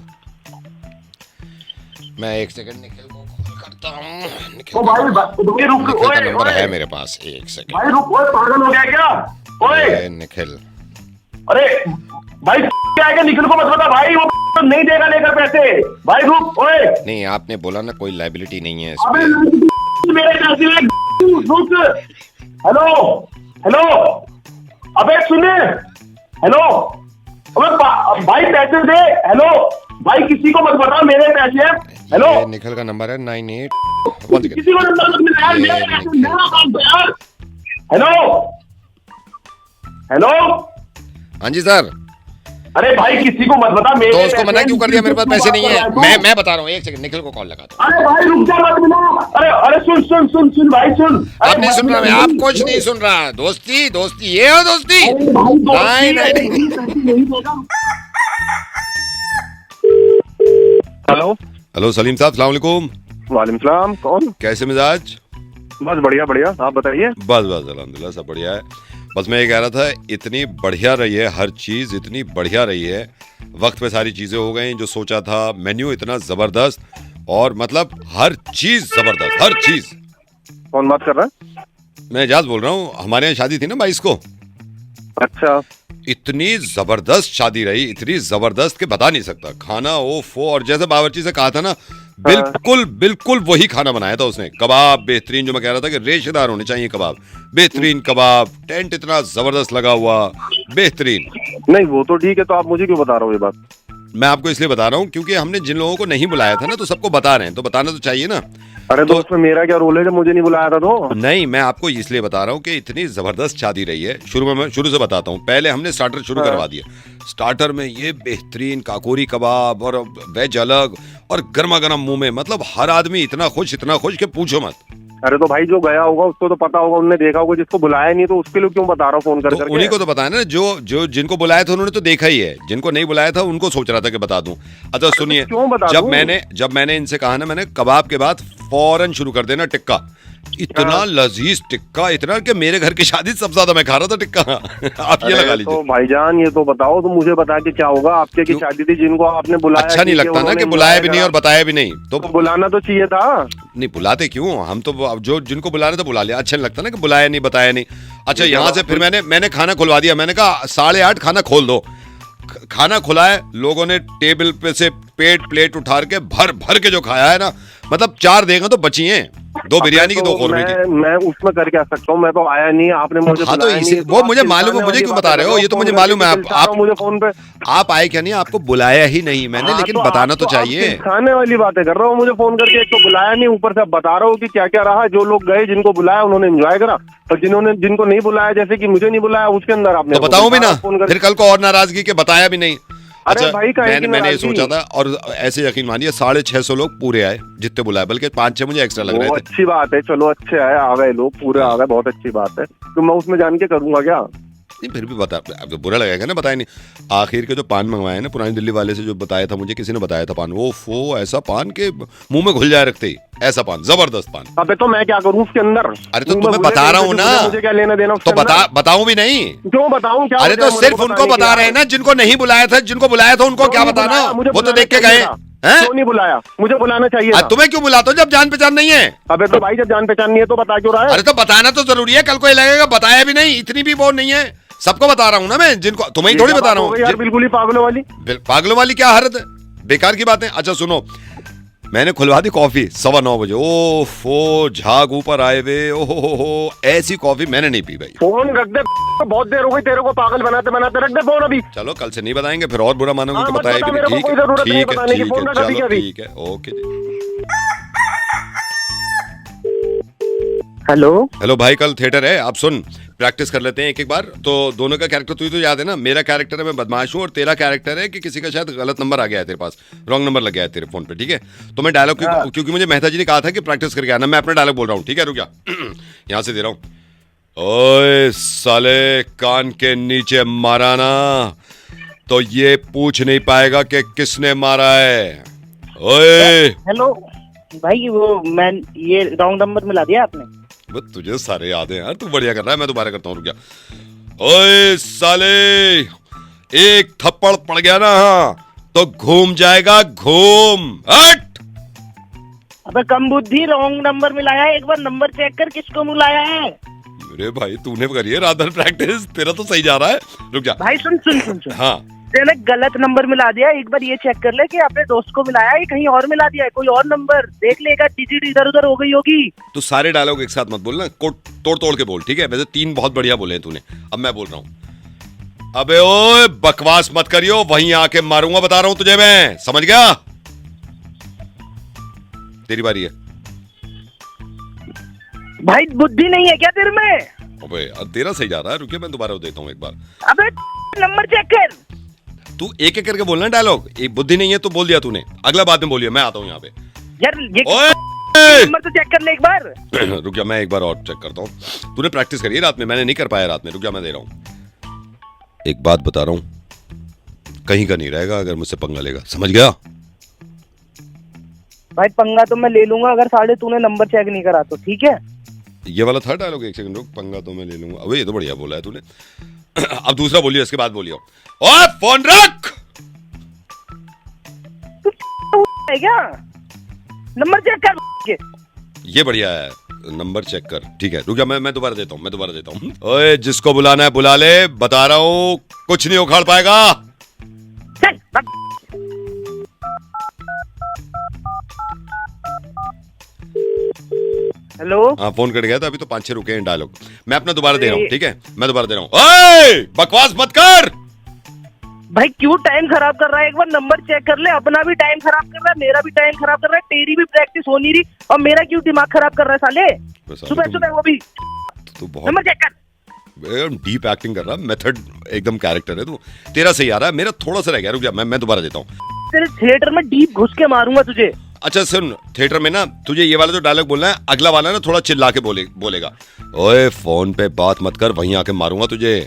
मैं एक सेकंड निखिल को कॉल करता हूँ। निखिल का नंबर है मेरे पास, एक सेकंड। भाई रुक, ओए पागल हो गया क्या? ओए निखिल, अरे भाई क्या है, निखिल को मत बता भाई, वो नहीं देगा लेकर पैसे। भाई रुक, ओए नहीं आपने बोला ना कोई लायबिलिटी नहीं है अबे इसमें। मेरे पैसे रुक। हेलो अबे सुने, हेलो अबे भाई पैसे दे। हेलो भाई किसी को मत बता, मेरे पैसे हैं। हेलो निखिल का नंबर है 98। किसी को नंबर मत मिला यार, मेरे पैसे मेरा अकाउंट है यार। हेलो हाँ जी सर। अरे भाई किसी को मत बता, मेरे तो उसको मना क्यों कर दिया? मेरे पास पैसे नहीं है। मैं बता रहा हूँ, एक सेकंड निखिल को कॉल लगा दो। अरे भाई रुक जा, मत मिला। अरे सुन भाई सुन। आप नहीं सुन रहा, मैं आप कुछ नहीं सुन रहा। दोस्ती ये हो दोस्ती? नहीं। हेलो सलीम साहब, अस्सलाम वालेकुम। वालेकुम सलाम। कौन? कैसे मिजाज? बस बढ़िया, आप बताइए। बस अल्हम्दुलिल्लाह सब बढ़िया है। बस मैं ये कह रहा था, इतनी बढ़िया रही है हर चीज़, इतनी बढ़िया रही है, वक्त पे सारी चीज़ें हो गई जो सोचा था। मेन्यू इतना ज़बरदस्त, और मतलब हर चीज़ ज़बरदस्त, हर चीज़। कौन बात कर रहा है? मैं एजाज बोल रहा हूँ। हमारे यहाँ शादी थी ना 22 को। अच्छा। इतनी जबरदस्त शादी रही, इतनी जबरदस्त कि बता नहीं सकता। खाना ओफो, और जैसे बावर्ची से कहा था ना, बिल्कुल बिल्कुल वही खाना बनाया था उसने। कबाब बेहतरीन, जो मैं कह रहा था कि रेशेदार होने चाहिए कबाब, बेहतरीन कबाब, टेंट इतना जबरदस्त लगा हुआ, बेहतरीन। नहीं वो तो ठीक है, तो आप मुझे क्यों बता रहे हो ये बात? मैं आपको इसलिए बता रहा हूँ क्योंकि हमने जिन लोगों को नहीं बुलाया था ना, तो सबको बता रहे हैं, तो बताना तो चाहिए ना। अरे तो उसमें मेरा क्या रोल है जब मुझे नहीं बुलाया था? तो नहीं, मैं आपको इसलिए बता रहा हूँ कि इतनी जबरदस्त शादी रही है। मैं शुरू से बताता हूँ। पहले हमने स्टार्टर शुरू करवा दिया। स्टार्टर में ये बेहतरीन काकोरी कबाब और वेज अलग, और गर्मा गर्म मुंह में, मतलब हर आदमी इतना खुश कि पूछो मत। अरे तो भाई जो गया होगा उसको तो पता होगा, उन्होंने देखा होगा। जिसको बुलाया नहीं तो उसके लिए क्यों बता रहा हूँ फोन करके? उन्हीं को तो बताया ना, जो जिनको बुलाया था उन्होंने तो देखा ही है, जिनको नहीं बुलाया था उनको सोच रहा था कि बता दूं। अच्छा सुनिए, जब मैंने इनसे कहा ना, मैंने कबाब के बाद फौरन शुरू कर देना टिक्का। इतना लजीज टिक्का, इतना कि मेरे घर की शादी सबसे ज्यादा मैं खा रहा था टिक्का। आप ये लगा लीजिए। तो भाईजान ये तो बताओ, तो मुझे बता के क्या होगा? आपके की शादी थी, जिनको आपने बुलाया, अच्छा नहीं लगता ना कि बुलाया भी नहीं और बताया भी नहीं, तो बुलाना तो चाहिए था। नहीं बुलाते क्यों हम, तो जो जिनको बुलाने तो बुला लिया। अच्छा नहीं लगता ना कि बुलाया नहीं बताया नहीं। अच्छा यहाँ से फिर मैंने खाना खुलवा दिया। मैंने कहा 8:30 खाना खोल दो। खाना खुलाए, लोगों ने टेबल पे से प्लेट उठा के भर भर के जो खाया है ना, मतलब 4 देगा तो बची हैं, 2 बिरयानी की, 2 कौरमे की। मैं उसमें कर क्या सकता हूँ? मैं तो आया नहीं, आपने मुझे हाँ तो इसी वो मुझे मालूम है, मुझे क्यों बता रहे हो? ये तो मुझे मालूम है। आप मुझे फोन पे आप आए क्या नहीं, आपको बुलाया ही नहीं मैंने, लेकिन बताना तो चाहिए। खाने वाली बातें कर रहा हूँ, मुझे फोन करके। एक तो बुलाया नहीं, ऊपर से बता रहा हूँ कि क्या क्या रहा। जो लोग गए, जिनको बुलाया उन्होंने एंजॉय करा, और जिनको नहीं बुलाया, जैसे कि मुझे नहीं बुलाया, उसके अंदर आपने तो बताऊं भी ना, फिर कल को और नाराजगी के बताया भी नहीं। अच्छा भाई मैंने ये सोचा था, और ऐसे यकीन मानिए 650 लोग पूरे आए जितने बुलाए, बल्कि 5-6 मुझे एक्स्ट्रा लग रहे थे। अच्छी बात है, चलो अच्छे आए, आ गए लोग, पूरे आ गए, बहुत अच्छी बात है। तो मैं उसमें जान के करूंगा क्या? नहीं फिर भी बता, अब तो बुरा लगेगा ना, बताया नहीं। आखिर के जो पान मंगवाए ना पुरानी दिल्ली वाले से, जो बताया था मुझे, किसी ने बताया था पान, वो ऐसा पान के मुंह में घुल जाए रखते ही, ऐसा पान, जबरदस्त पान। अबे तो मैं क्या करूं उसके अंदर? अरे तो तुम्हें बता रहा हूँ ना, मुझे क्या लेना देना? तो बताऊं भी नहीं? क्यों बताऊं? क्या? अरे तो सिर्फ उनको बता रहे हैं ना जिनको नहीं बुलाया था, जिनको बुलाया था उनको क्या बताना? वो तो देख के गए। क्यों नहीं बुलाया? मुझे बुलाना चाहिए। तुम्हें क्यों बुलाते हो जब जान पहचान नहीं है? अबे तो भाई जब जान पहचान नहीं है तो बता क्यों रहा है? अरे तो बताना तो जरूरी है, कल को ये लगेगा बताया भी नहीं। इतनी भी वो नहीं है, सबको बता रहा हूँ ना मैं, जिनको तुम्हें ही थोड़ी बता रहा हूँ। यार बिल्कुल ही पागलों वाली क्या हरत है, बेकार की बातें। अच्छा सुनो, मैंने खुलवा दी कॉफी 9:15 बजे। ओफो, झाग ऊपर आए वे, ओहो, ऐसी कॉफी मैंने नहीं पी भाई। फोन रख दे, बहुत देर हो गई तेरे को पागल बनाते बनाते। रख दे फोन अभी। चलो कल से नहीं बताएंगे, फिर और बुरा मानोगे कि बताया भी नहीं। ठीक है, ओके। हेलो भाई, कल थिएटर है, आप सुन, प्रैक्टिस कर लेते हैं एक बार। तो दोनों का कैरेक्टर तुझे तो याद है ना? मेरा कैरेक्टर है मैं बदमाश हूँ, और तेरा कैरेक्टर है कि किसी का शायद गलत नंबर आ गया है तेरे पास, रॉन्ग नंबर लग गया है तेरे फोन पे, ठीक है? तो मैं डायलॉग, क्योंकि मुझे मेहता जी ने कहा था कि प्रैक्टिस करके आना, मैं अपना डायलॉग बोल रहा हूँ, ठीक है? रुक जा, यहाँ से दे रहा हूँ। ओए साले, कान के नीचे मारा ना तो ये पूछ नहीं पाएगा कि किसने मारा है। ओए हेलो भाई, वो मैं ये रॉन्ग नंबर मिला दिया आपने? तुझे सारे याद है यार, तू बढ़िया कर रहा है। मैं दोबारा करता हूँ, रुक जा। ओए साले, एक थप्पड़ पड़ गया ना तो घूम जाएगा, घूम हट। अबे कम बुद्धि, रॉन्ग नंबर मिलाया। एक बार नंबर चेक कर किसको मिलाया है। मेरे भाई तूने करी है रात भर प्रैक्टिस, तेरा तो सही जा रहा है। रुक जा भाई, सुन। हाँ, तेने गलत नंबर मिला दिया। एक बार ये चेक कर ले कि अपने दोस्त को मिलाया है, कहीं और मिला दिया है, कोई और नंबर देख लेगा, डिजिट इधर उधर हो गई होगी। तू सारे डायलॉग एक साथ मत बोलना, तोड़ के बोल, ठीक है? वैसे 3 बहुत बढ़िया बोले हैं तूने, अब मैं बोल रहा हूँ। अबे ओए, बकवास मत करियो, वहीं आके मारूंगा, बता रहा हूँ तुझे मैं, समझ गया? तेरी बारी है भाई, बुद्धि नहीं है क्या तेरे में? अबे तेरा सही जा रहा है, रुकिए मैं दोबारा देता हूँ एक बार। अबे नंबर चेक कर। तू एक एक करके बोलना डायलॉग। एक बुद्धि नहीं है तो बोल दिया तूने, अगला बाद में बोलिए, मैं आता हूँ यहाँ पे। यार ये नंबर तो चेक कर ले एक बार। रुक जा, मैं एक बार और चेक करता हूँ। तूने प्रैक्टिस करी है रात में, मैंने नहीं कर पाया रात में। रुक जा, मैं दे रहा हूँ। एक बात बता रहा हूँ, कहीं का नहीं रहेगा अगर मुझसे पंगा लेगा, समझ गया? भाई पंगा तो मैं ले लूंगा अगर साढ़े तूने नंबर चेक नहीं करा तो, ठीक है? ये वाला था डायलॉग, एक सेकंड रुक, पंगा तो मैं ले लूंगा। अबे ये तो बढ़िया बोला है तूने। अब दूसरा बोलिए, इसके बाद बोलिए। ओए फोन रख। है क्या? नंबर चेक कर। ये बढ़िया है, नंबर चेक कर। ठीक है रुक जा, मैं दोबारा देता हूँ। ओए जिसको बुलाना है बुला ले, बता रहा हूँ कुछ नहीं उखाड़ पाएगा। चल, भाग। हेलो। हाँ फोन कट गया था, अभी तो 5-6 रुके हैं डायलॉग। मैं अपना दोबारा दे रहा हूँ, ठीक है मैं दोबारा दे रहा हूँ। ओए बकवास मत कर भाई क्यों टाइम खराब कर रहा है? एक बार नंबर चेक कर ले। अपना भी टाइम खराब कर रहा है, मेरा भी टाइम खराब कर रहा है, तेरी भी प्रैक्टिस हो नहीं रही और मेरा क्यों दिमाग खराब कर रहा है साले? सुबह वो भी तू बहुत नंबर चेक कर। डीप एक्टिंग कर रहा, मेथड एकदम कैरेक्टर है तू। तेरा सही आ रहा है, मेरा थोड़ा सा रह गया। रुक जा, मैं दोबारा देता हूँ। तेरे थिएटर में डीप घुस के मारूंगा तुझे। अच्छा सुन, थिएटर में ना तुझे ये वाला जो डायलॉग बोलना है, अगला वाला ना थोड़ा चिल्ला के बोलेगा। ओए फोन पे बात मत कर, वहीं आके मारूंगा तुझे।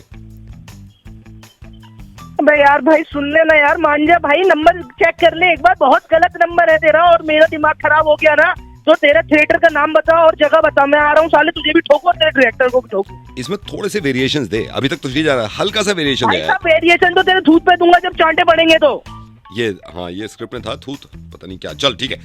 अबे यार भाई सुन ले ना यार, मान जा भाई, नंबर चेक कर ले एक बार। बहुत गलत नंबर है तेरा और मेरा दिमाग खराब हो गया ना। तो तेरे थिएटर का नाम बता और जगह बता, मैं आ रहा हूँ साले, तुझे भी ठोको और तेरे डायरेक्टर को भी ठोको। इसमें थोड़े से वेरिएशंस दे, अभी तक तुझे जा रहा है, हल्का सा वेरिएशन भाई है। साहब वेरिएशन तो तेरे थूत पे दूंगा जब चांटे पड़ेंगे तो। ये हाँ ये स्क्रिप्ट में था थूत, पता नहीं क्या। चल ठीक है।